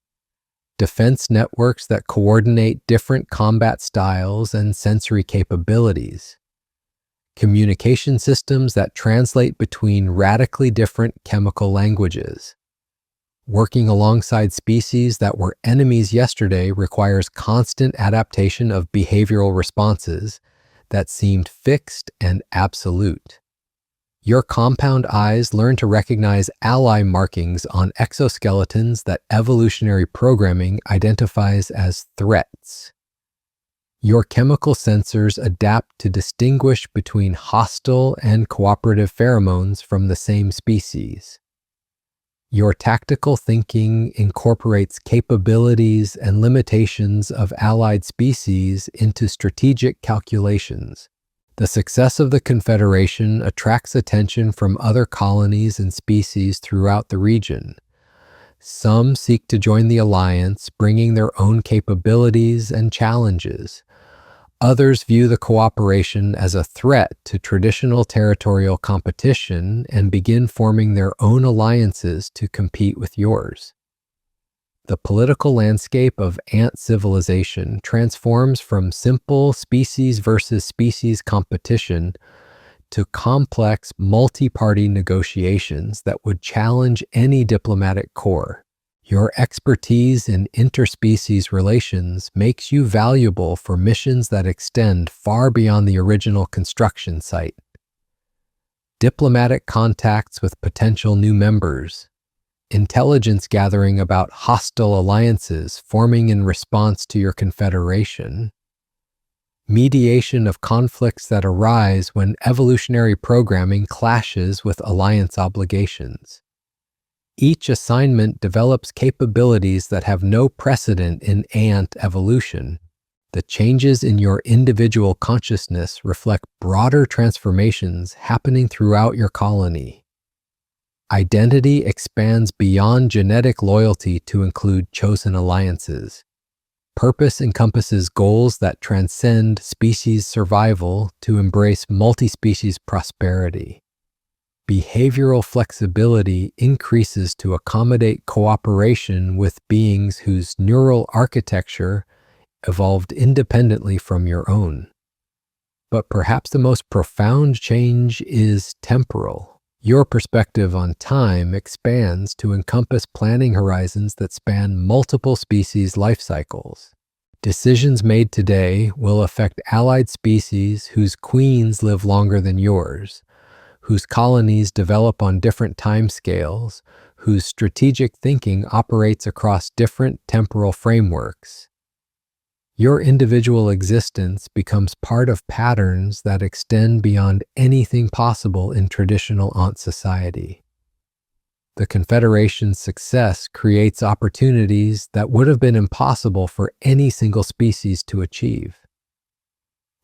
Defense networks that coordinate different combat styles and sensory capabilities. Communication systems that translate between radically different chemical languages. Working alongside species that were enemies yesterday requires constant adaptation of behavioral responses that seemed fixed and absolute. Your compound eyes learn to recognize ally markings on exoskeletons that evolutionary programming identifies as threats. Your chemical sensors adapt to distinguish between hostile and cooperative pheromones from the same species. Your tactical thinking incorporates capabilities and limitations of allied species into strategic calculations. The success of the Confederation attracts attention from other colonies and species throughout the region. Some seek to join the alliance, bringing their own capabilities and challenges. Others view the cooperation as a threat to traditional territorial competition and begin forming their own alliances to compete with yours. The political landscape of ant civilization transforms from simple species versus species competition to complex multi-party negotiations that would challenge any diplomatic corps. Your expertise in interspecies relations makes you valuable for missions that extend far beyond the original construction site. Diplomatic contacts with potential new members, intelligence gathering about hostile alliances forming in response to your confederation, mediation of conflicts that arise when evolutionary programming clashes with alliance obligations. Each assignment develops capabilities that have no precedent in ant evolution. The changes in your individual consciousness reflect broader transformations happening throughout your colony. Identity expands beyond genetic loyalty to include chosen alliances. Purpose encompasses goals that transcend species survival to embrace multi-species prosperity. Behavioral flexibility increases to accommodate cooperation with beings whose neural architecture evolved independently from your own. But perhaps the most profound change is temporal. Your perspective on time expands to encompass planning horizons that span multiple species' life cycles. Decisions made today will affect allied species whose queens live longer than yours, whose colonies develop on different timescales, whose strategic thinking operates across different temporal frameworks. Your individual existence becomes part of patterns that extend beyond anything possible in traditional ant society. The Confederation's success creates opportunities that would have been impossible for any single species to achieve.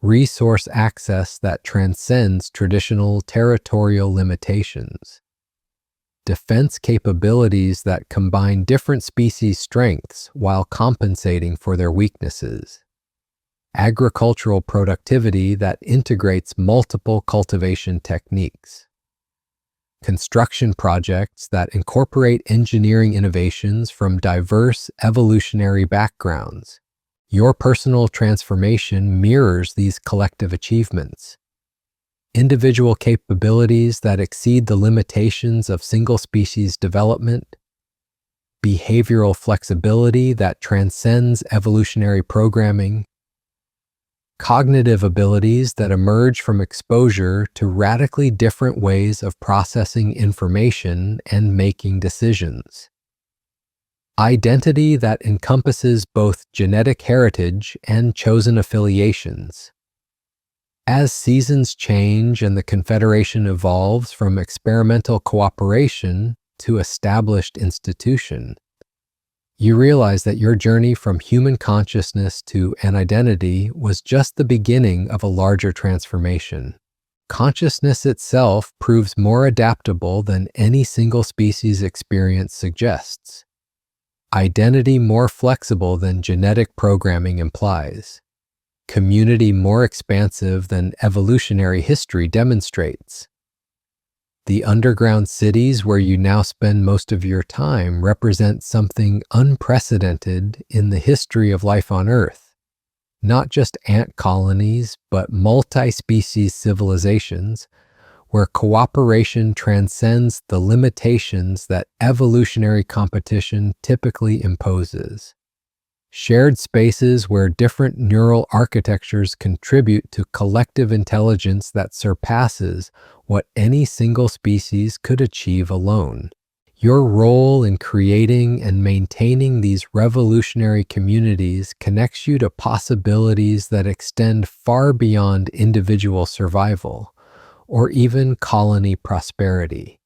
Resource access that transcends traditional territorial limitations. Defense capabilities that combine different species' strengths while compensating for their weaknesses. Agricultural productivity that integrates multiple cultivation techniques. Construction projects that incorporate engineering innovations from diverse evolutionary backgrounds. Your personal transformation mirrors these collective achievements. Individual capabilities that exceed the limitations of single species development, behavioral flexibility that transcends evolutionary programming, cognitive abilities that emerge from exposure to radically different ways of processing information and making decisions. Identity that encompasses both genetic heritage and chosen affiliations. As seasons change and the Confederation evolves from experimental cooperation to established institution, you realize that your journey from human consciousness to an identity was just the beginning of a larger transformation. Consciousness itself proves more adaptable than any single species experience suggests. Identity more flexible than genetic programming implies. Community more expansive than evolutionary history demonstrates. The underground cities where you now spend most of your time represent something unprecedented in the history of life on Earth. Not just ant colonies, but multi-species civilizations where cooperation transcends the limitations that evolutionary competition typically imposes. Shared spaces where different neural architectures contribute to collective intelligence that surpasses what any single species could achieve alone. Your role in creating and maintaining these revolutionary communities connects you to possibilities that extend far beyond individual survival, or even colony prosperity.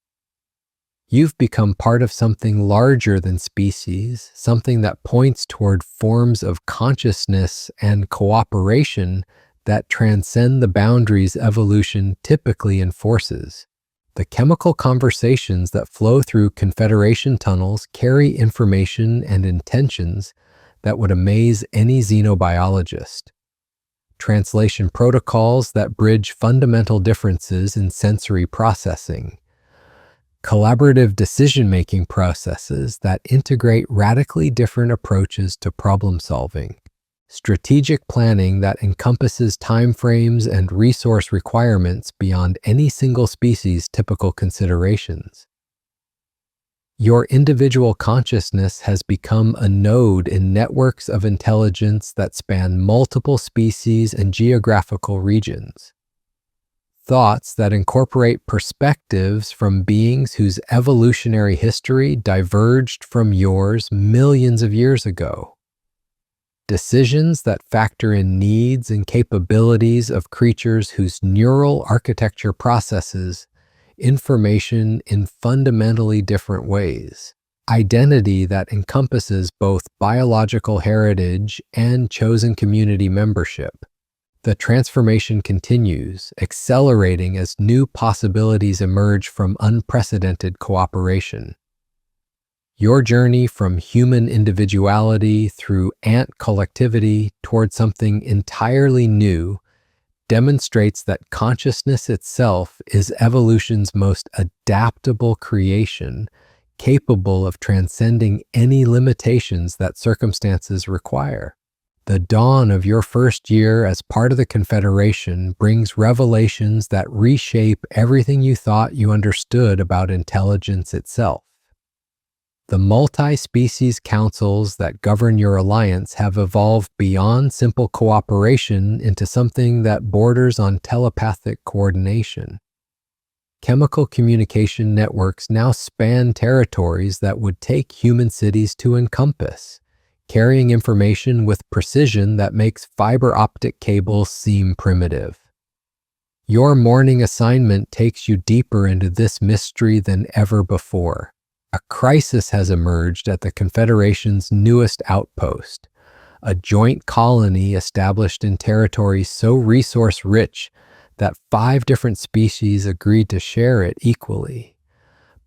You've become part of something larger than species, something that points toward forms of consciousness and cooperation that transcend the boundaries evolution typically enforces. The chemical conversations that flow through Confederation tunnels carry information and intentions that would amaze any xenobiologist. translation protocols that bridge fundamental differences in sensory processing, collaborative decision-making processes that integrate radically different approaches to problem solving, strategic planning that encompasses timeframes and resource requirements beyond any single species' typical considerations. Your individual consciousness has become a node in networks of intelligence that span multiple species and geographical regions. Thoughts that incorporate perspectives from beings whose evolutionary history diverged from yours millions of years ago. Decisions that factor in needs and capabilities of creatures whose neural architecture processes information in fundamentally different ways. Identity that encompasses both biological heritage and chosen community membership. The transformation continues, accelerating as new possibilities emerge from unprecedented cooperation. Your journey from human individuality through ant collectivity toward something entirely new demonstrates that consciousness itself is evolution's most adaptable creation, capable of transcending any limitations that circumstances require. The dawn of your first year as part of the Confederation brings revelations that reshape everything you thought you understood about intelligence itself. The multi-species councils that govern your alliance have evolved beyond simple cooperation into something that borders on telepathic coordination. Chemical communication networks now span territories that would take human cities to encompass, carrying information with precision that makes fiber optic cables seem primitive. Your morning assignment takes you deeper into this mystery than ever before. A crisis has emerged at the Confederation's newest outpost, a joint colony established in territories so resource-rich that 5 different species agreed to share it equally.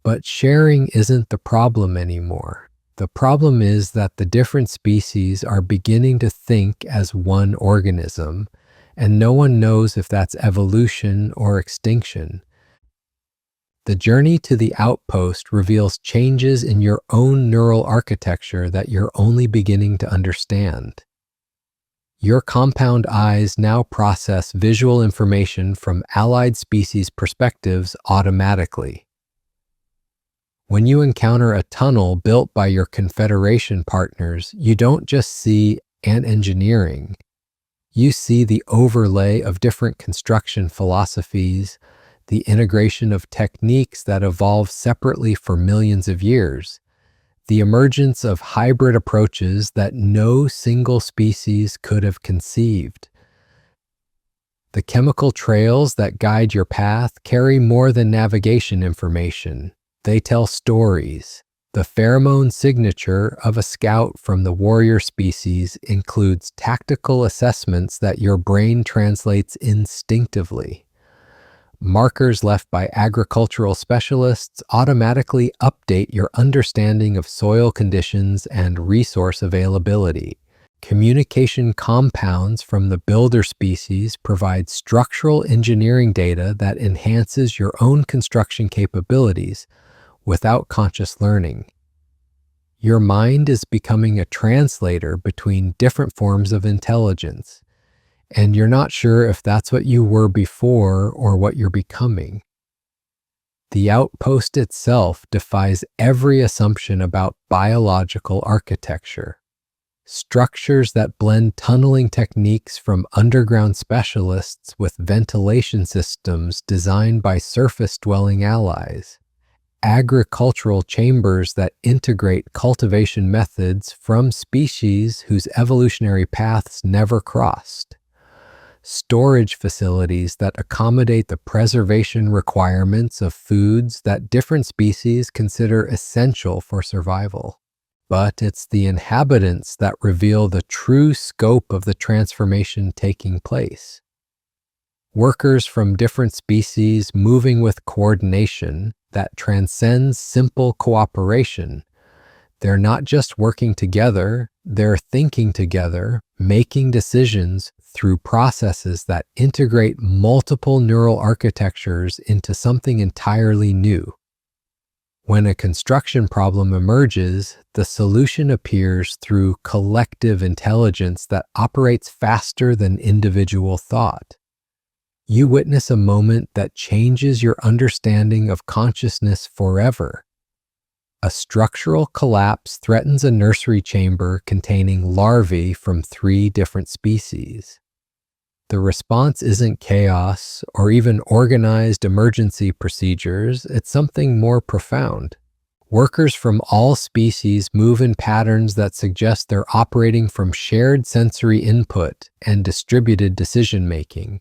But sharing isn't the problem anymore. The problem is that the different species are beginning to think as one organism, and no one knows if that's evolution or extinction. The journey to the outpost reveals changes in your own neural architecture that you're only beginning to understand. Your compound eyes now process visual information from allied species perspectives automatically. When you encounter a tunnel built by your Confederation partners, you don't just see ant engineering. You see the overlay of different construction philosophies, the integration of techniques that evolved separately for millions of years, the emergence of hybrid approaches that no single species could have conceived. The chemical trails that guide your path carry more than navigation information. They tell stories. The pheromone signature of a scout from the warrior species includes tactical assessments that your brain translates instinctively. Markers left by agricultural specialists automatically update your understanding of soil conditions and resource availability. Communication compounds from the builder species provide structural engineering data that enhances your own construction capabilities without conscious learning. Your mind is becoming a translator between different forms of intelligence, and you're not sure if that's what you were before or what you're becoming. The outpost itself defies every assumption about biological architecture. Structures that blend tunneling techniques from underground specialists with ventilation systems designed by surface-dwelling allies. Agricultural chambers that integrate cultivation methods from species whose evolutionary paths never crossed. Storage facilities that accommodate the preservation requirements of foods that different species consider essential for survival. But it's the inhabitants that reveal the true scope of the transformation taking place. Workers from different species moving with coordination that transcends simple cooperation. They're not just working together, they're thinking together, making decisions through processes that integrate multiple neural architectures into something entirely new. When a construction problem emerges, the solution appears through collective intelligence that operates faster than individual thought. You witness a moment that changes your understanding of consciousness forever. A structural collapse threatens a nursery chamber containing larvae from 3 different species. The response isn't chaos or even organized emergency procedures, it's something more profound. Workers from all species move in patterns that suggest they're operating from shared sensory input and distributed decision-making.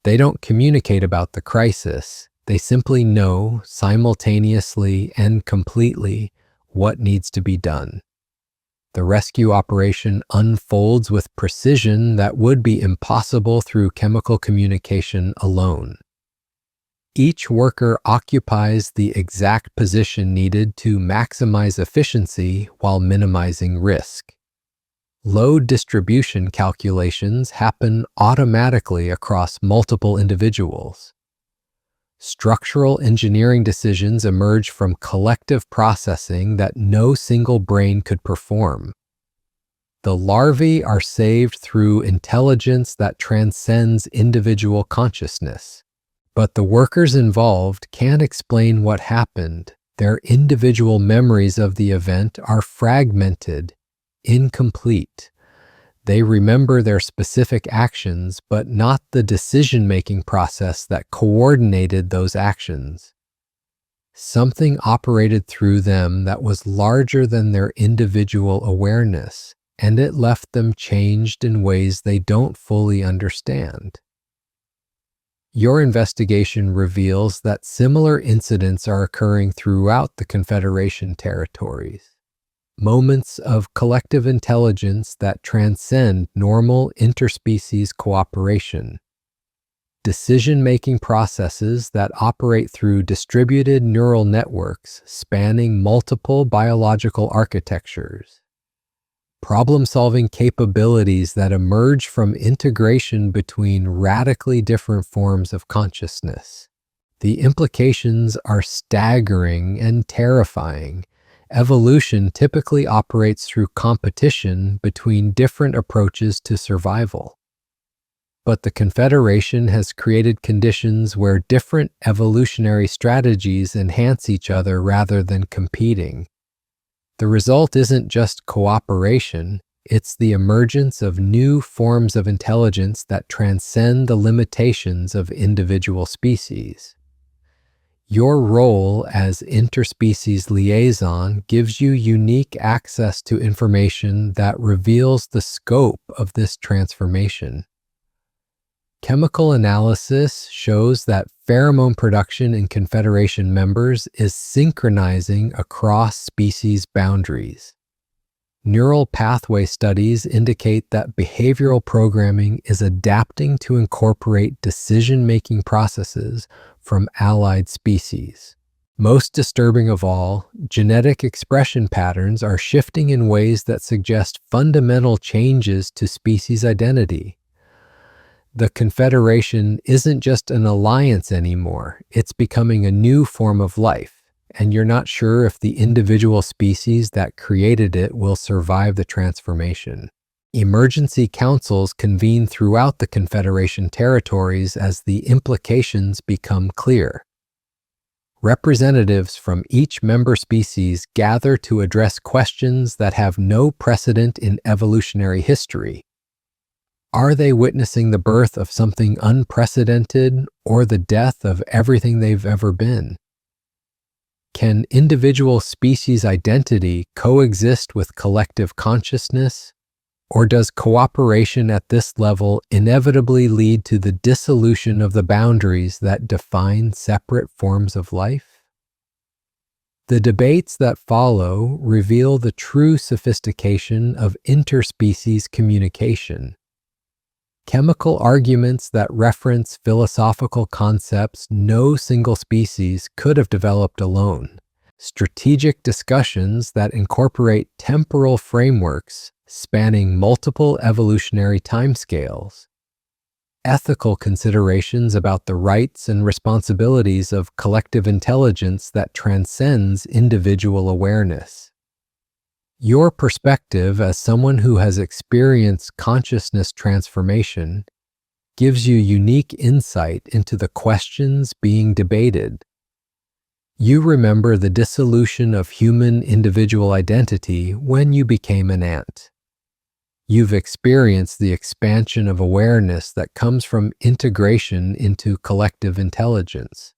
They don't communicate about the crisis. They simply know simultaneously and completely what needs to be done. The rescue operation unfolds with precision that would be impossible through chemical communication alone. Each worker occupies the exact position needed to maximize efficiency while minimizing risk. Load distribution calculations happen automatically across multiple individuals. Structural engineering decisions emerge from collective processing that no single brain could perform. The larvae are saved through intelligence that transcends individual consciousness. But the workers involved can't explain what happened. Their individual memories of the event are fragmented, incomplete. They remember their specific actions, but not the decision-making process that coordinated those actions. Something operated through them that was larger than their individual awareness, and it left them changed in ways they don't fully understand. Your investigation reveals that similar incidents are occurring throughout the Confederation territories. Moments of collective intelligence that transcend normal interspecies cooperation. Decision-making processes that operate through distributed neural networks spanning multiple biological architectures. Problem-solving capabilities that emerge from integration between radically different forms of consciousness. The implications are staggering and terrifying. Evolution typically operates through competition between different approaches to survival. But the Confederation has created conditions where different evolutionary strategies enhance each other rather than competing. The result isn't just cooperation, it's the emergence of new forms of intelligence that transcend the limitations of individual species. Your role as interspecies liaison gives you unique access to information that reveals the scope of this transformation. Chemical analysis shows that pheromone production in Confederation members is synchronizing across species boundaries. Neural pathway studies indicate that behavioral programming is adapting to incorporate decision-making processes from allied species. Most disturbing of all, genetic expression patterns are shifting in ways that suggest fundamental changes to species identity. The Confederation isn't just an alliance anymore, it's becoming a new form of life, and you're not sure if the individual species that created it will survive the transformation. Emergency councils convene throughout the Confederation territories as the implications become clear. Representatives from each member species gather to address questions that have no precedent in evolutionary history. Are they witnessing the birth of something unprecedented or the death of everything they've ever been? Can individual species identity coexist with collective consciousness? Or does cooperation at this level inevitably lead to the dissolution of the boundaries that define separate forms of life? The debates that follow reveal the true sophistication of interspecies communication. Chemical arguments that reference philosophical concepts no single species could have developed alone. strategic discussions that incorporate temporal frameworks spanning multiple evolutionary timescales, ethical considerations about the rights and responsibilities of collective intelligence that transcends individual awareness. Your perspective as someone who has experienced consciousness transformation gives you unique insight into the questions being debated. You remember the dissolution of human individual identity when you became an ant. You've experienced the expansion of awareness that comes from integration into collective intelligence.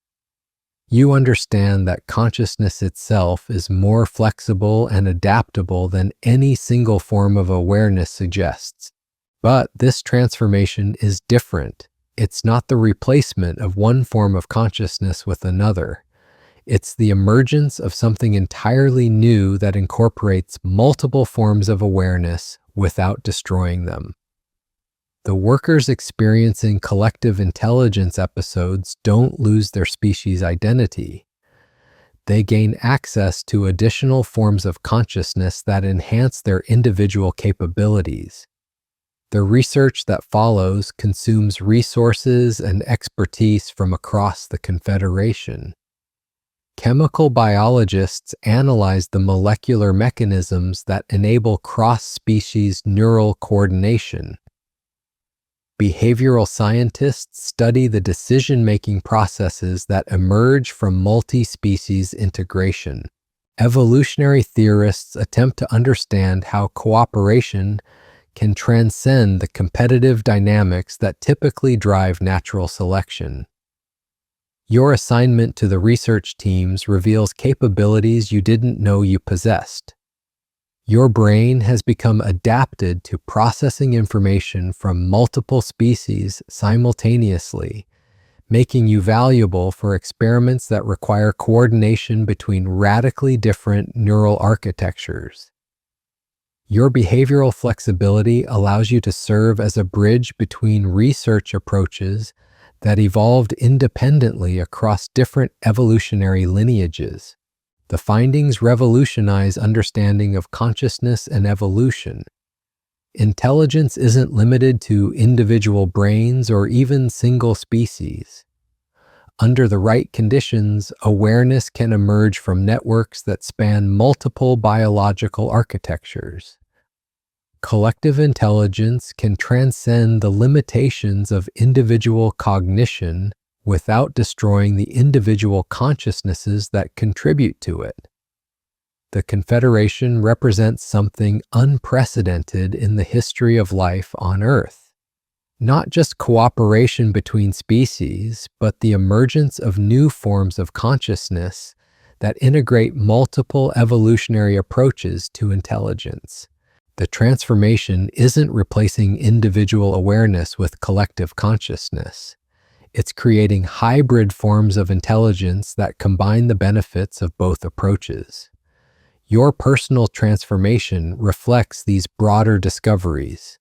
You understand that consciousness itself is more flexible and adaptable than any single form of awareness suggests. But this transformation is different. It's not the replacement of one form of consciousness with another. It's the emergence of something entirely new that incorporates multiple forms of awareness without destroying them. The workers experiencing collective intelligence episodes don't lose their species identity. They gain access to additional forms of consciousness that enhance their individual capabilities. The research that follows consumes resources and expertise from across the Confederation. Chemical biologists analyze the molecular mechanisms that enable cross-species neural coordination. Behavioral scientists study the decision-making processes that emerge from multi-species integration. Evolutionary theorists attempt to understand how cooperation can transcend the competitive dynamics that typically drive natural selection. Your assignment to the research teams reveals capabilities you didn't know you possessed. Your brain has become adapted to processing information from multiple species simultaneously, making you valuable for experiments that require coordination between radically different neural architectures. Your behavioral flexibility allows you to serve as a bridge between research approaches that evolved independently across different evolutionary lineages. The findings revolutionize understanding of consciousness and evolution. Intelligence isn't limited to individual brains or even single species. Under the right conditions, awareness can emerge from networks that span multiple biological architectures. Collective intelligence can transcend the limitations of individual cognition without destroying the individual consciousnesses that contribute to it. The Confederation represents something unprecedented in the history of life on Earth. Not just cooperation between species, but the emergence of new forms of consciousness that integrate multiple evolutionary approaches to intelligence. The transformation isn't replacing individual awareness with collective consciousness. It's creating hybrid forms of intelligence that combine the benefits of both approaches. Your personal transformation reflects these broader discoveries.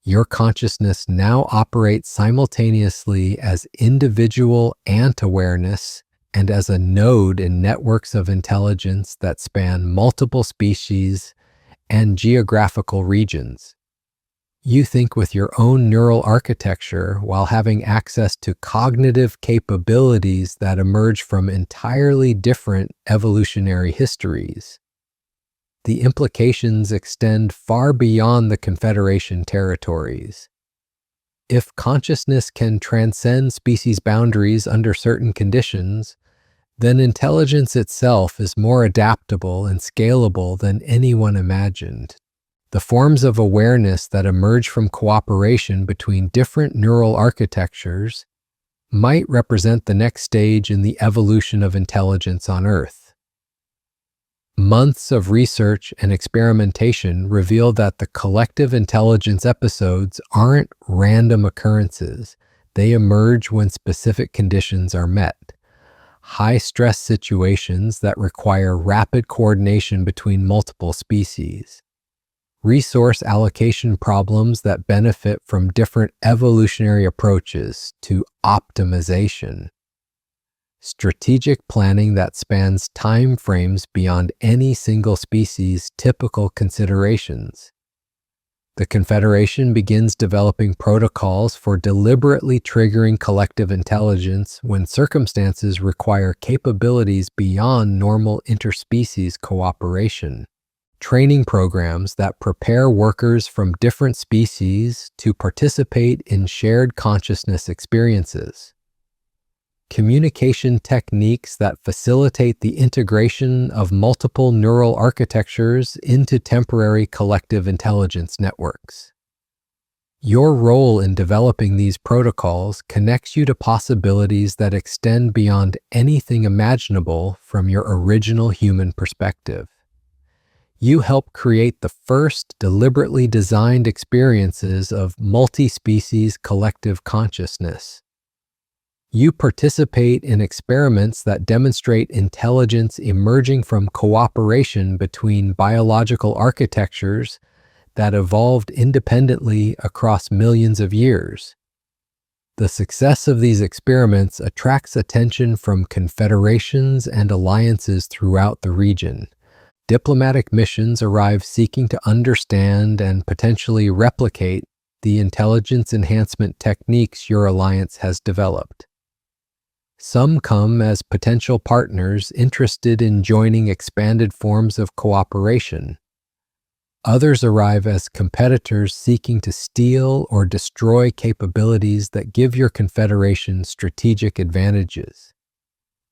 Your consciousness now operates simultaneously as individual ant awareness and as a node in networks of intelligence that span multiple species and geographical regions. You think with your own neural architecture while having access to cognitive capabilities that emerge from entirely different evolutionary histories. The implications extend far beyond the Confederation territories. If consciousness can transcend species boundaries under certain conditions, then intelligence itself is more adaptable and scalable than anyone imagined. The forms of awareness that emerge from cooperation between different neural architectures might represent the next stage in the evolution of intelligence on Earth. Months of research and experimentation reveal that the collective intelligence episodes aren't random occurrences. They emerge when specific conditions are met. High-stress situations that require rapid coordination between multiple species. Resource allocation problems that benefit from different evolutionary approaches to optimization. strategic planning that spans time frames beyond any single species' typical considerations. The Confederation begins developing protocols for deliberately triggering collective intelligence when circumstances require capabilities beyond normal interspecies cooperation. Training programs that prepare workers from different species to participate in shared consciousness experiences. Communication techniques that facilitate the integration of multiple neural architectures into temporary collective intelligence networks. Your role in developing these protocols connects you to possibilities that extend beyond anything imaginable from your original human perspective. You help create the first deliberately designed experiences of multi-species collective consciousness. You participate in experiments that demonstrate intelligence emerging from cooperation between biological architectures that evolved independently across millions of years. The success of these experiments attracts attention from confederations and alliances throughout the region. Diplomatic missions arrive seeking to understand and potentially replicate the intelligence enhancement techniques your alliance has developed. Some come as potential partners interested in joining expanded forms of cooperation. Others arrive as competitors seeking to steal or destroy capabilities that give your confederation strategic advantages.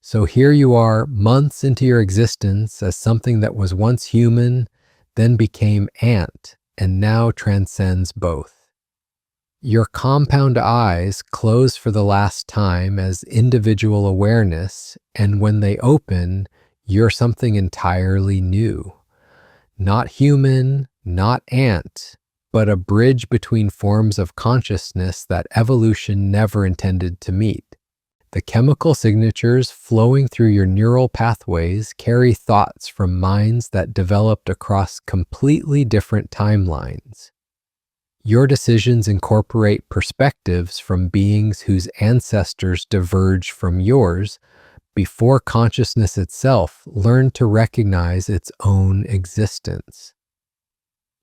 So here you are, months into your existence as something that was once human, then became ant, and now transcends both. Your compound eyes close for the last time as individual awareness, and when they open, you're something entirely new. Not human, not ant, but a bridge between forms of consciousness that evolution never intended to meet. The chemical signatures flowing through your neural pathways carry thoughts from minds that developed across completely different timelines. Your decisions incorporate perspectives from beings whose ancestors diverge from yours before consciousness itself learned to recognize its own existence.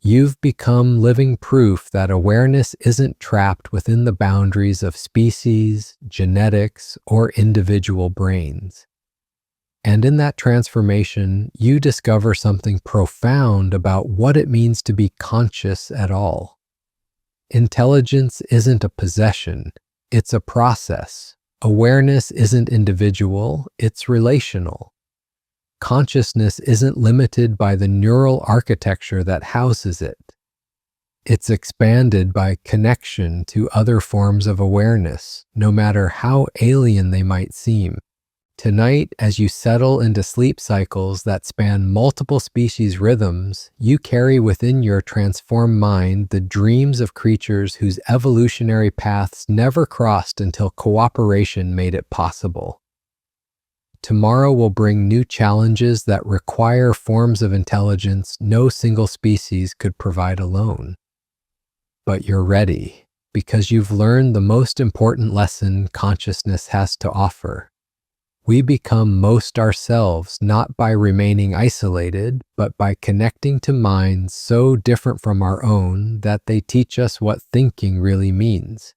You've become living proof that awareness isn't trapped within the boundaries of species, genetics, or individual brains. And in that transformation, you discover something profound about what it means to be conscious at all. Intelligence isn't a possession, it's a process. Awareness isn't individual, it's relational. Consciousness isn't limited by the neural architecture that houses it. It's expanded by connection to other forms of awareness, no matter how alien they might seem. Tonight, as you settle into sleep cycles that span multiple species rhythms, you carry within your transformed mind the dreams of creatures whose evolutionary paths never crossed until cooperation made it possible. Tomorrow will bring new challenges that require forms of intelligence no single species could provide alone. But you're ready, because you've learned the most important lesson consciousness has to offer. We become most ourselves not by remaining isolated, but by connecting to minds so different from our own that they teach us what thinking really means.